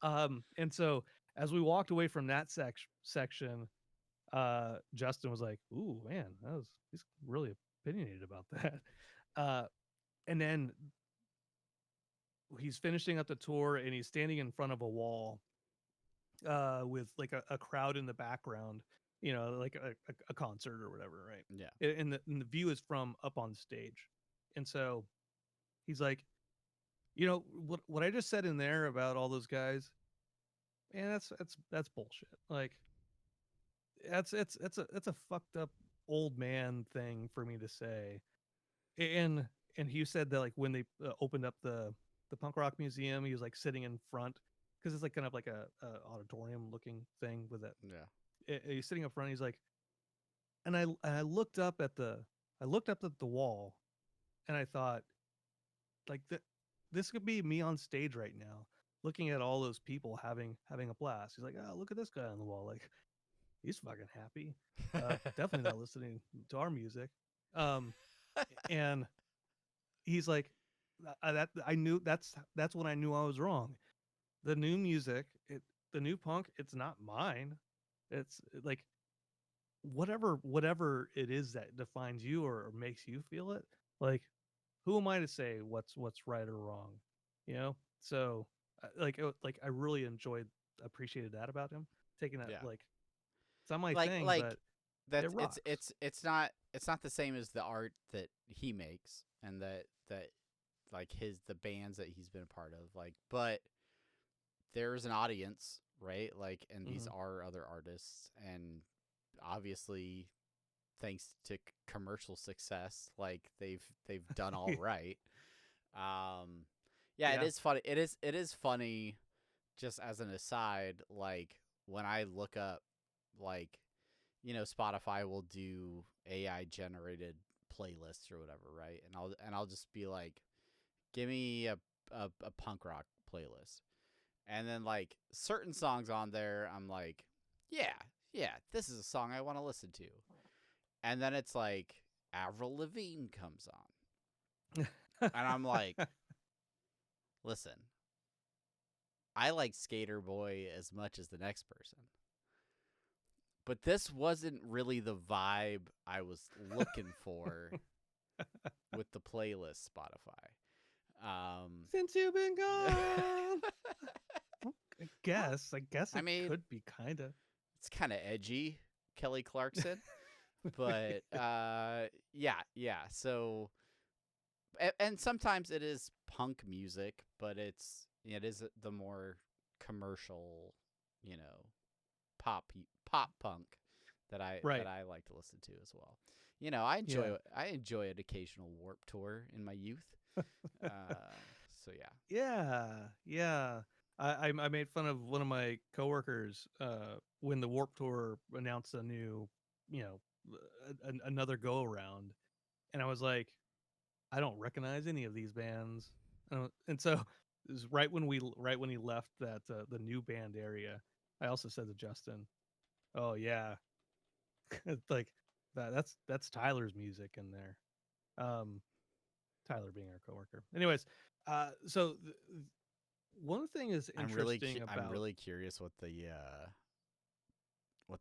And so as we walked away from that section, Justin was like, ooh, man, he's really opinionated about that. Uh, and then he's finishing up the tour and he's standing in front of a wall with like a crowd in the background, like a concert or whatever, right? Yeah. And the view is from up on stage. And so he's like, what I just said in there about all those guys, man, that's bullshit. Like that's a fucked up old man thing for me to say. And he said that like when they opened up the punk rock museum, he was like sitting in front because it's like kind of like a auditorium looking thing with that. Yeah. He's sitting up front. He's like, and I looked up at the wall, and I thought like this could be me on stage right now, looking at all those people having a blast. He's like, oh, look at this guy on the wall, like he's fucking happy. Definitely not listening to our music. Um, and he's like, that I knew that's when I knew I was wrong. The new music, the new punk, it's not mine. It's like whatever it is that defines you or makes you feel it. Like, who am I to say what's right or wrong? You know. So like I really appreciated that about him, taking that, Yeah. like, it's not my like thing, like but that's it rocks. it's not the same as the art that he makes and that like the bands that he's been a part of, like, but there's an audience, right? Like, and these Mhm. are other artists, and obviously thanks to commercial success, like they've done all right. um yeah, it Yeah. is funny, it is funny, just as an aside, like when I look up, like, Spotify will do AI generated playlists or whatever, right? And I'll just be like, give me a punk rock playlist. And then, like, certain songs on there, I'm like, yeah, this is a song I want to listen to. And then it's like Avril Lavigne comes on. And I'm like, listen, I like Skater Boy as much as the next person. But this wasn't really the vibe I was looking for with the playlist Spotify. Since you've been gone. I guess I it mean, could be kind of. it's kind of edgy, Kelly Clarkson, but yeah. So, and sometimes it is punk music, but it is the more commercial, you know, pop punk that I Right. like to listen to as well. I Yeah. enjoy an occasional Warp Tour in my youth. So yeah. Yeah. Yeah. I made fun of one of my coworkers when the Warp Tour announced a new, you know, another go around, and I was like, I don't recognize any of these bands. And so it was right when he left that the new band area. I also said to Justin, "Oh yeah, it's like that's Tyler's music in there." Um, Tyler being our coworker. Anyways, so one thing is interesting I'm about. really curious what the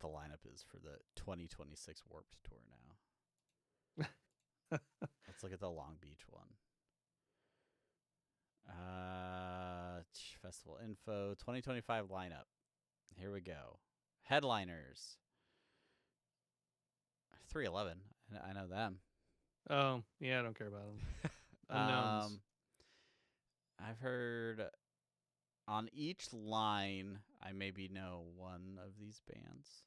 lineup is for the 2026 Warped Tour now. Let's look at the Long Beach one. Festival info, 2025 lineup. Here we go. Headliners. 311. I know them. Oh yeah, I don't care about them. Unknowns. um, I've heard on each line, I maybe know one of these bands.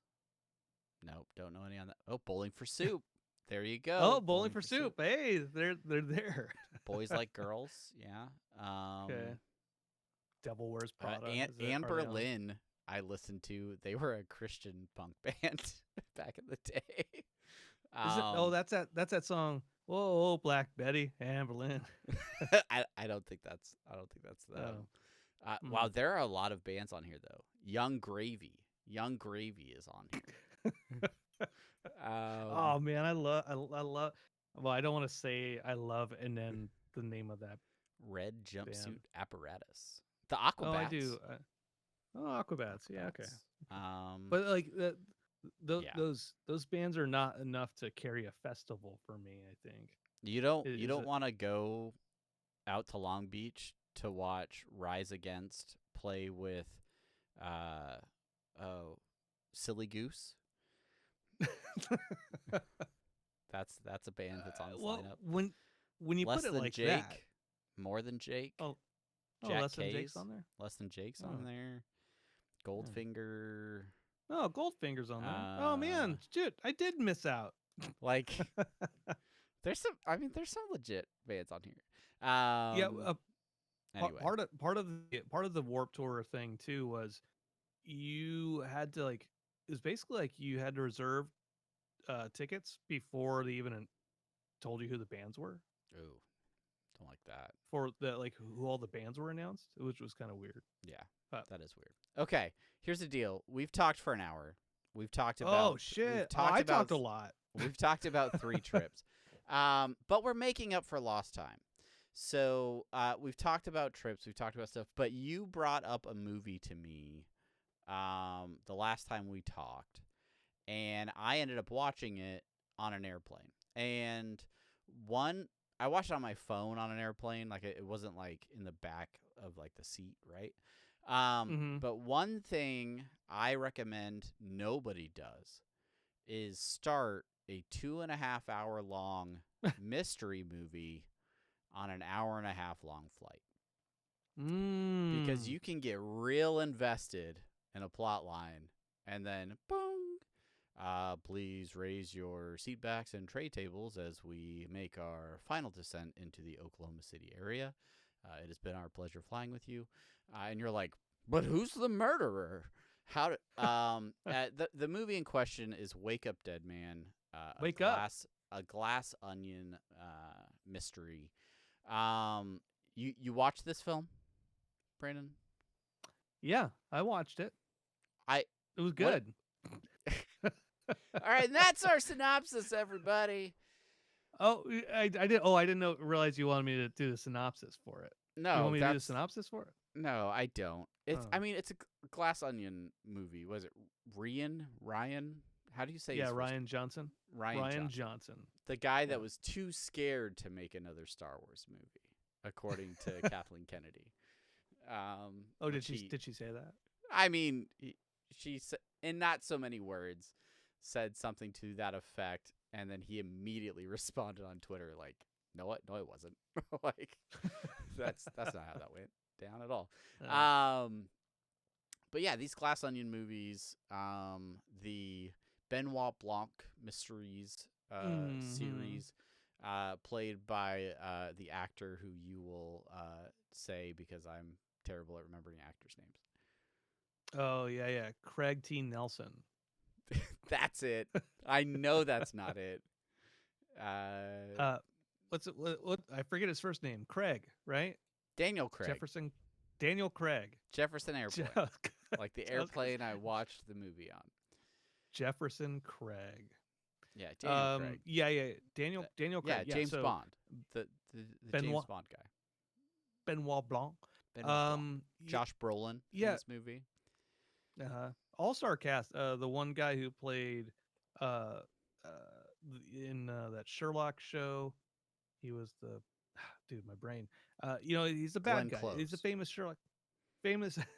Nope, don't know any on that. Oh, Bowling for Soup. There you go. Oh, Bowling for Soup. Hey, they're there. Boys Like Girls. Yeah. Okay. Devil Wears Prada. Is it? Are Anne they on? Berlin, I listened to. They were a Christian punk band back in the day. Is it? Oh, Um, that's that song. Whoa, Black Betty, Anne Boleyn. I don't think that's them. Oh, Wow, there are a lot of bands on here though. Young Gravy. Young Gravy is on here. oh man, I love. Well, I don't want to say I love and then the name of that Red Jumpsuit band. Apparatus. The Oh, I Aquabats. do. Oh, Aquabats. Yeah, okay. Aquabats. But like Yeah. those bands are not enough to carry a festival for me. I think. You don't Is it? want to go out to Long Beach to watch Rise Against play with uh oh Silly Goose. That's a band that's on this Well, lineup. when you Less put it Than like Jake, that. More Than Jake, Oh, Jack Less Than Jake's K's, on there. Less Than Jake's Oh, on there, Goldfinger. oh, Goldfinger's on there. Oh Uh, man, shit, I did miss out. like there's some legit bands on here. Yeah, Anyway, part of the Warp Tour thing too was you had to like it was basically like you had to reserve tickets before they even told you who the bands were. ooh, Something like that. for the like who all the bands were announced, which was kind of weird. Yeah, Uh, that is weird. Okay, here's the deal. We've talked for an hour. We've talked Oh about. shit! We've Oh, I about. talked a lot. We've talked about 3 trips, but we're making up for lost time. So we've talked about trips. We've talked about stuff. But you brought up a movie to me the last time we talked, and I ended up watching it on an airplane. And I watched it on my phone on an airplane. Like it wasn't like in the back of like the seat, right? Mm-hmm. But one thing I recommend nobody does is start a 2.5 hour long mystery movie on an hour and a half long flight. Because you can get real invested in a plot line and then boom, please raise your seat backs and tray tables as we make our final descent into the Oklahoma City area. It has been our pleasure flying with you. And you're like, but who's the murderer? How do, the movie in question is Wake Up Dead Man. Wake Up. A glass onion mystery. You watched this film, Brandon? Yeah, I watched it. It was What- good. All right, and that's our synopsis, everybody. Oh, I did. Oh, I didn't realize you wanted me to do the synopsis for it. No, You want me to do the that's synopsis for it? no, I don't. It's Oh. I mean, it's a glass onion movie. Was it Ryan? How do you say? Yeah, his first- Ryan Johnson. Ryan Johnson, Johnson. the guy Yeah. that was too scared to make another Star Wars movie, according to Kathleen Kennedy. Oh, which did she say that? I mean, she in not so many words said something to that effect, and then he immediately responded on Twitter like, "No, it wasn't." Like, that's not how that went down at all. But yeah, these glass onion movies, the Benoit Blanc mysteries series, played by the actor who you will say because I'm terrible at remembering actors' names. Oh yeah. Craig T. Nelson. That's it. I know that's not it. What's it? What? I forget his first name. Craig, right? Daniel Craig. Daniel Craig. Jefferson Airplane. Like the airplane I watched the movie on. Jefferson Craig. Yeah, Daniel Craig. Yeah. Daniel Craig. Yeah, James so Bond. The James Benoit- Bond guy. Benoit Blanc. Benoit Blanc. Josh Brolin in this movie. All-star cast. The one guy who played in that Sherlock show, he was the dude. My brain. He's the bad Glenn guy. Close. He's the famous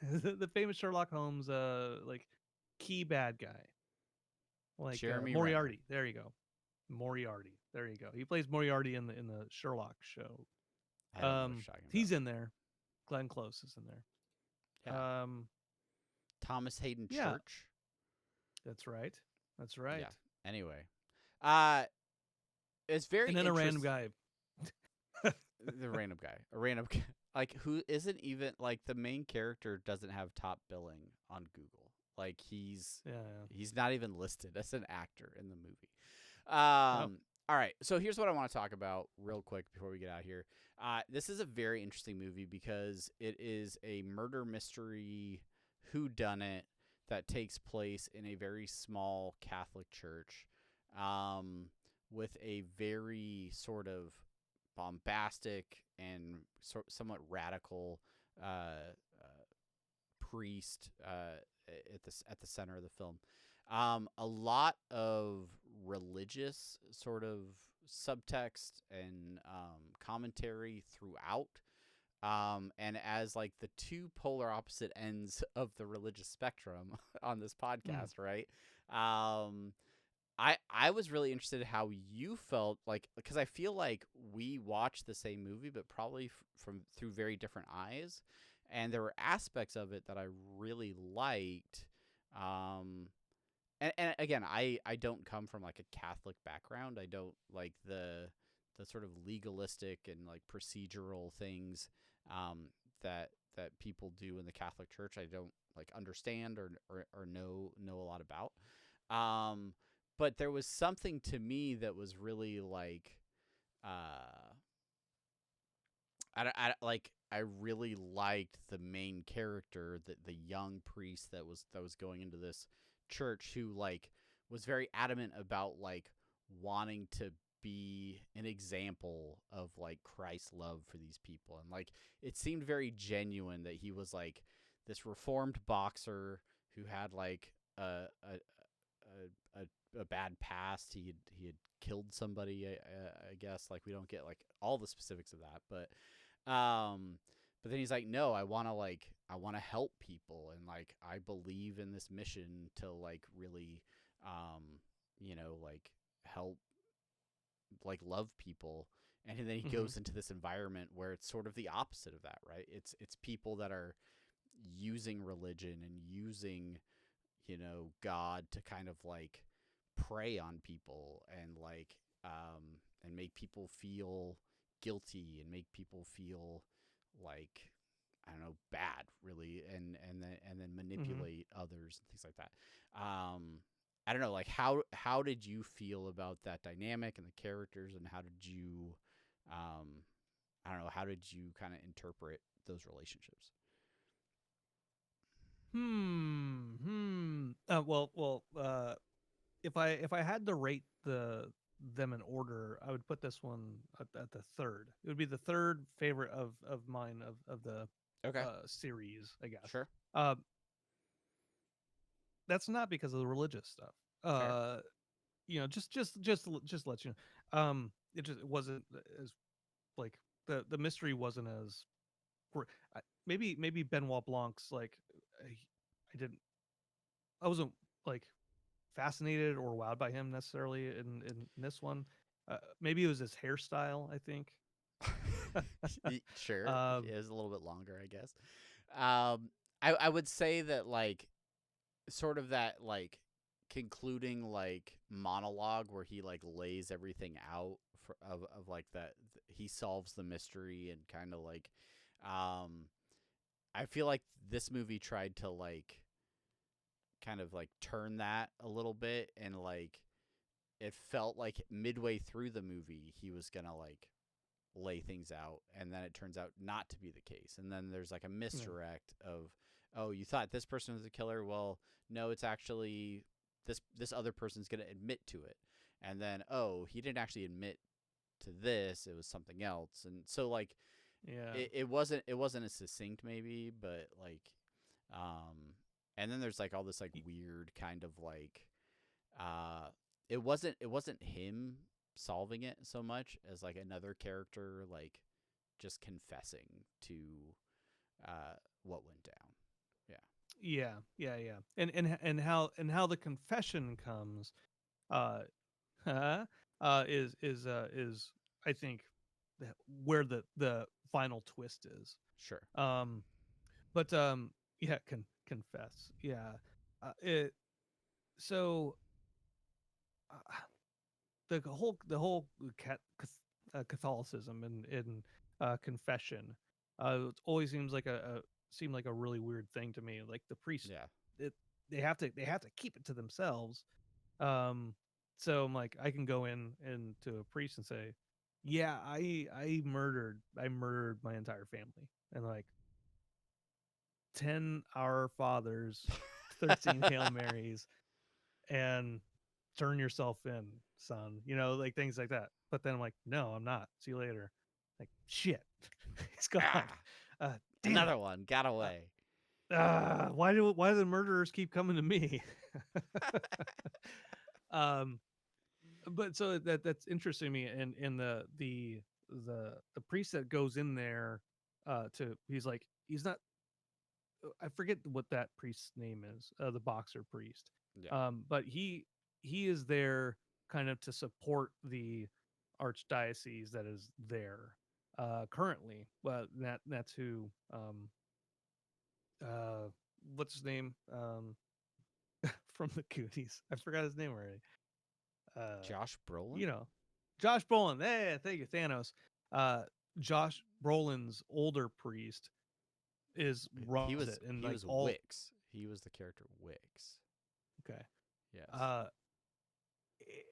the famous Sherlock Holmes like key bad guy. Like Jeremy Moriarty. Renner. There you go. Moriarty. There you go. He plays Moriarty in the Sherlock show. I don't know what you're talking about. He's in there. Glenn Close is in there. Yeah. Thomas Hayden yeah. Church. That's right. Yeah. Anyway, it's very and then a random guy. A random guy, like who isn't even like the main character doesn't have top billing on Google. Like he's not even listed as an actor in the movie. All right, so here's what I want to talk about real quick before we get out of here. This is a very interesting movie because it is a murder mystery whodunit that takes place in a very small Catholic church, with a very sort of bombastic and somewhat radical priest at the center of the film. A lot of religious sort of subtext and commentary throughout. And as like the two polar opposite ends of the religious spectrum on this podcast, right? I was really interested in how you felt, like, because I feel like we watched the same movie, but probably through very different eyes, and there were aspects of it that I really liked. And again, I don't come from like a Catholic background. I don't like the sort of legalistic and like procedural things that people do in the Catholic Church. I don't like understand or know a lot about. But there was something to me that was really like I really liked the main character, the young priest that was going into this church, who like was very adamant about like wanting to be an example of like Christ's love for these people, and like it seemed very genuine that he was like this reformed boxer who had like a bad past. He had killed somebody, I guess. Like we don't get like all the specifics of that, but then he's like, no, I want to help people, and like I believe in this mission to like really, like help, like love people. And then he goes into this environment where it's sort of the opposite of that, right? It's people that are using religion and using, God to kind of like prey on people and like and make people feel guilty and make people feel like, I don't know, bad, really, and then manipulate others and things like that. I don't know, like how did you feel about that dynamic and the characters, and how did you I don't know, how did you kind of interpret those relationships? If I had to rate them in order, I would put this one at the third. It would be the third favorite of mine of the Okay. series, I guess. Sure. Uh, that's not because of the religious stuff. Fair. Just let you know. It wasn't as like the mystery wasn't as maybe Benoit Blanc's like I didn't I wasn't like fascinated or wowed by him necessarily in this one. Maybe it was his hairstyle, I think. Sure. Um, It was a little bit longer, I guess. I would say that like sort of that like concluding like monologue where he like lays everything out of like that he solves the mystery and kind of like I feel like this movie tried to like kind of like turn that a little bit, and like it felt like midway through the movie he was gonna like lay things out, and then it turns out not to be the case, and then there's like a misdirect of, oh, you thought this person was the killer, well no, it's actually this other person's gonna admit to it, and then, oh, he didn't actually admit to this, it was something else. And so like it wasn't as succinct maybe, but like and then there's like all this like weird kind of like it wasn't him solving it so much as like another character like just confessing to what went down. yeah. And how the confession comes uh is I think where the final twist is. Sure. But yeah, confess. Yeah. It so the whole Catholicism and confession it always seemed like a really weird thing to me. Like the priest, Yeah. it, they have to keep it to themselves. So I'm like, I can go in to a priest and say, yeah, I murdered my entire family, and like 10 Our Fathers, 13 Hail Marys, and turn yourself in, son. Like things like that. But then I'm like, no, I'm not. See you later. Like shit, he's gone. Ah, Damn another it. one got away. Why do the murderers keep coming to me? um, but so that's interesting to me. And the priest that goes in there, he's not. I forget what that priest's name is. The boxer priest. Yeah. But he is there kind of to support the archdiocese that is there currently. Well, that's who. What's his name? From the Goonies. I forgot his name already. Josh Brolin. You know, Josh Brolin. Hey, thank you, Thanos. Josh Brolin's older priest He runs was it, and he like was all Wix. He was the character Wix. okay. Yes.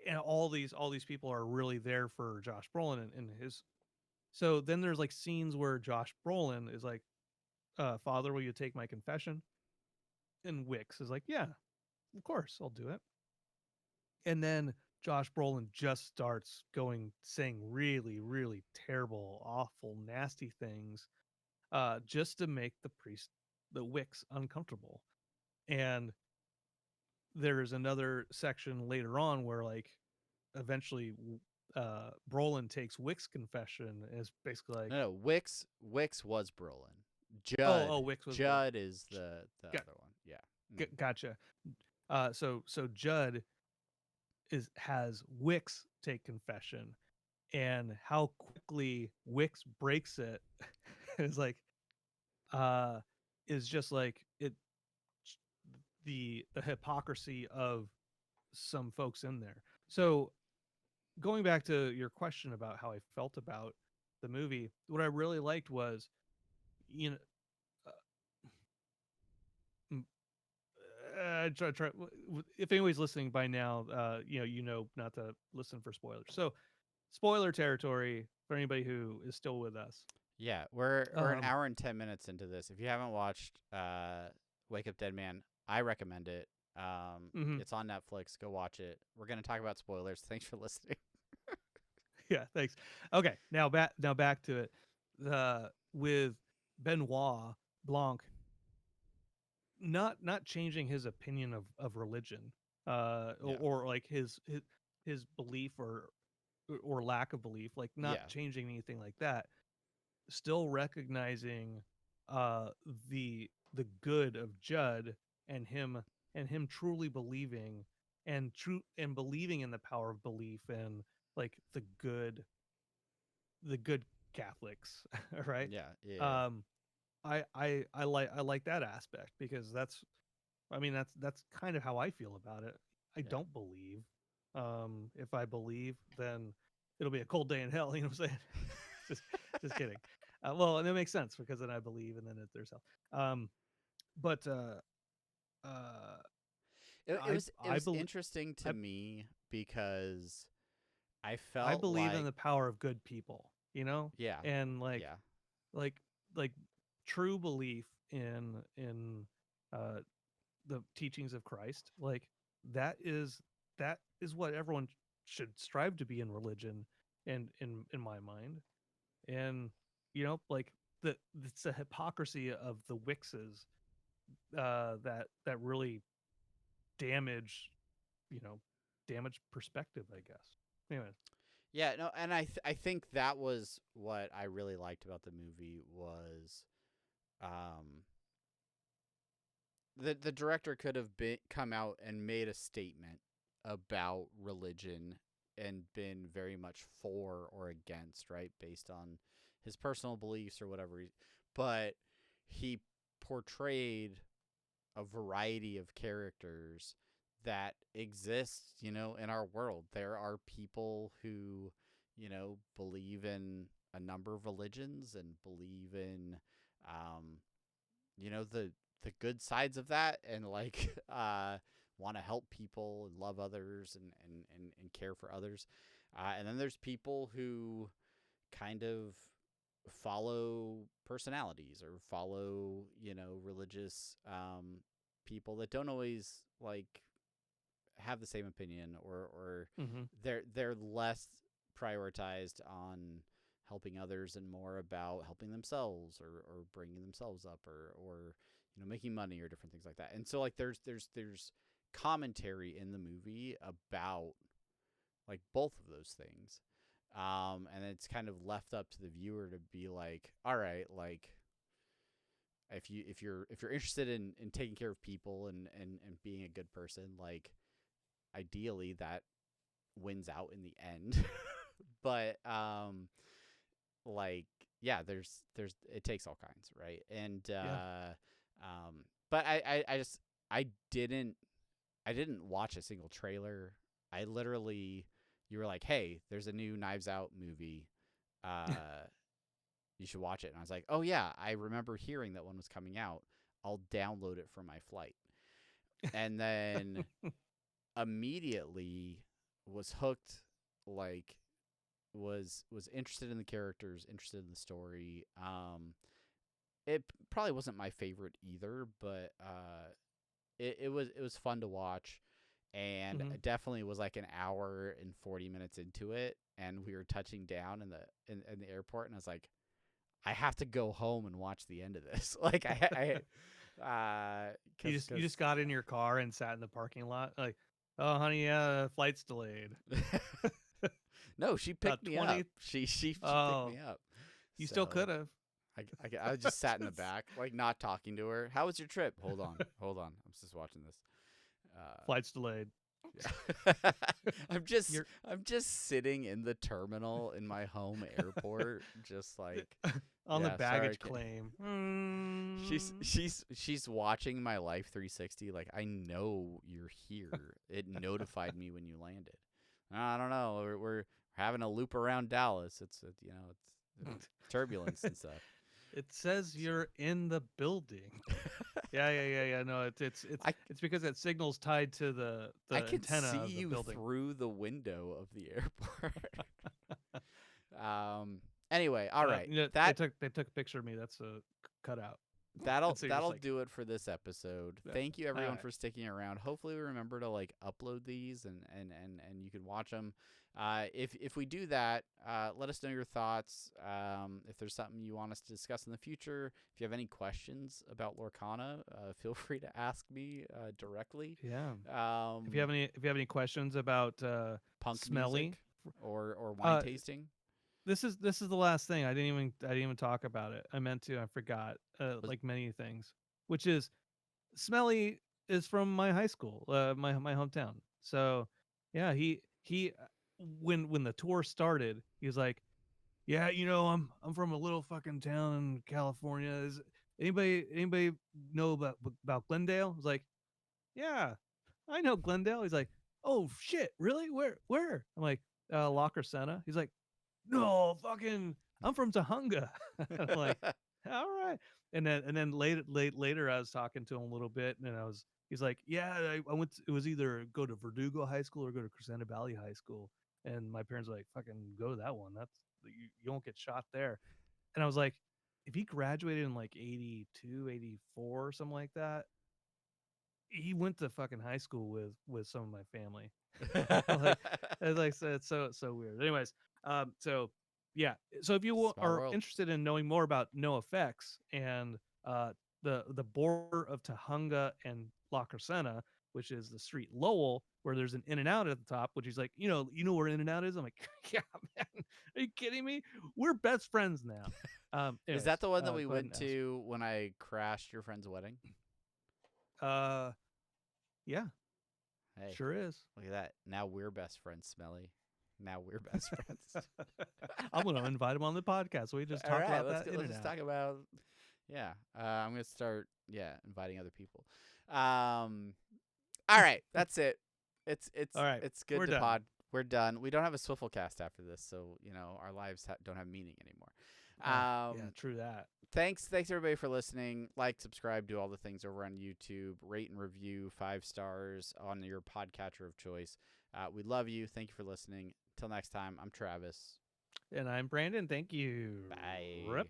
And all these people are really there for Josh Brolin and his So then there's like scenes where Josh Brolin is like, "Father, will you take my confession?" And Wix is like, "Yeah, of course, I'll do it." And then Josh Brolin just starts saying really, really terrible, awful, nasty things, just to make the Wix, uncomfortable. And there's another section later on where like eventually Brolin takes Wix confession as basically like, No, Wix was Brolin. oh, Wix was Brolin. Judd is the Got, other one. Yeah. Mm. gotcha. So Judd has Wix take confession, and how quickly Wix breaks it is like uh is just like it the hypocrisy of some folks in there. So going back to your question about how I felt about the movie, what I really liked was, you know, if anybody's listening by now, not to listen for spoilers. So, spoiler territory for anybody who is still with us. Yeah, we're an Um, hour and 10 minutes into this. If you haven't watched Wake Up Dead Man, I recommend it. mhm. It's on Netflix. Go watch it. We're gonna talk about spoilers. Thanks for listening. Yeah, thanks. Okay, now back to it. The With Benoit Blanc not changing his opinion of religion, Yeah, or like his belief or lack of belief, like not yeah, changing anything like that, still recognizing uh the good of Judd, and him truly believing, and believing in the power of belief, and like the good Catholics, right? yeah, yeah, Um, I like that aspect, because that's kind of how I feel about it. I yeah, don't believe. If I believe, then it'll be a cold day in hell. You know what I'm saying? just just kidding. Well, and it makes sense, because then I believe, and then there's hell. But uh, it I was believe interesting to I me because I I felt believe in like the power of good people. yeah, And yeah, like like true belief in uh the teachings of Christ, like that is that is what everyone should strive to be in religion, and in my mind. And like it's a hypocrisy of the Wixes, that really damage you know damage perspective, I guess. Anyways. yeah. No, and I think that was what I really liked about the movie was um the director could have come out and made a statement about religion and been very much for or against, right, based on his personal beliefs or whatever. But he portrayed a variety of characters that exist, in our world. There are people who, believe in a number of religions and believe in um, the good sides of that, and like want to help people and love others, and care for others, and then there's people who kind of follow personalities or follow religious people that don't always like have the same opinion, or Mm-hmm. they're less prioritized on helping others and more about helping themselves, or bringing themselves up, or making money or different things like that. And so like there's commentary in the movie about like both of those things, and it's kind of left up to the viewer to be like, all right, like if you're interested in taking care of people, and being a good person, like ideally that wins out in the end. But like yeah, there's it takes all kinds, right? And Yeah. but I just I didn't I didn't watch a single trailer. I literally, you were like, hey, there's a new Knives Out movie, you should watch it. And I was like, oh yeah, I remember hearing that one was coming out. I'll download it for my flight. And then immediately was hooked, like was interested in the characters, interested in the story. It probably wasn't my favorite either, but it was fun to watch, and it definitely was like an hour and 40 minutes into it, and we were touching down in the airport, and I was like, I have to go home and watch the end of this. Like you just got in your car and sat in the parking lot, like, oh honey, yeah, flight's delayed. No, she picked me up. She picked me up. You still could have. I just sat in the back, like not talking to her. How was your trip? Hold on. I'm just watching this. Flight's delayed. Yeah. I'm just sitting in the terminal in my home airport, just like on the baggage claim. She's watching my Life 360. Like, I know you're here. It notified me when you landed. I don't know. We're having a loop around Dallas. It's turbulence and stuff. It says you're in the building. Yeah. No, it's because that signal's tied to the I can antenna see of the you building. through the window of the airport. Anyway, all right. They took a picture of me. That's a cutout. That'll do it for this episode. Yeah. Thank you everyone for sticking around. Hopefully we remember to like upload these and you can watch them. If we do that, let us know your thoughts. If there's something you want us to discuss in the future, if you have any questions about Lorcana, feel free to ask me directly. Yeah. If you have any questions about punk Smelly music or wine tasting. This is the last thing. I didn't even talk about it. I meant to. I forgot. Like many things, which is Smelly is from my high school, my hometown. So yeah, he when the tour started, he was like, yeah, I'm from a little fucking town in California. Is anybody know about Glendale? I was like, yeah, I know Glendale. He's like, oh shit, really? Where? I'm like, Locker Center. He's like, no, fucking, I'm from Tahunga. I'm like, all right. And then later, I was talking to him a little bit, and he's like, yeah, I went. It was either go to Verdugo High School or go to Crescenta Valley High School. And my parents were like, fucking go to that one. That's you won't get shot there. And I was like, if he graduated in like 82, 84, something like that, he went to fucking high school with some of my family. It's so weird. Anyways, so yeah. So if you are interested in knowing more about No Effects and the border of Tahunga and La Crescenta, which is the street Lowell, where there's an In-N-Out at the top, which he's like, you know where In-N-Out is? I'm like, yeah, man. Are you kidding me? We're best friends now. Is that the one that we went to when I crashed your friend's wedding? Yeah. Hey, sure is. Look at that. Now we're best friends, Smelly. Now we're best friends. I'm going to invite him on the podcast. We just talk about that. Let's just talk about. Yeah. I'm going to start. Yeah, inviting other people. All right, that's it. It's all right. It's good We're to done. pod. We're done. We don't have a Swifflecast after this, so our lives don't have meaning anymore. Yeah, true that. Thanks everybody for listening. Like, subscribe, do all the things over on YouTube. Rate and review 5 stars on your podcatcher of choice. We love you. Thank you for listening. Till next time, I'm Travis. And I'm Brandon. Thank you. Bye. Rip.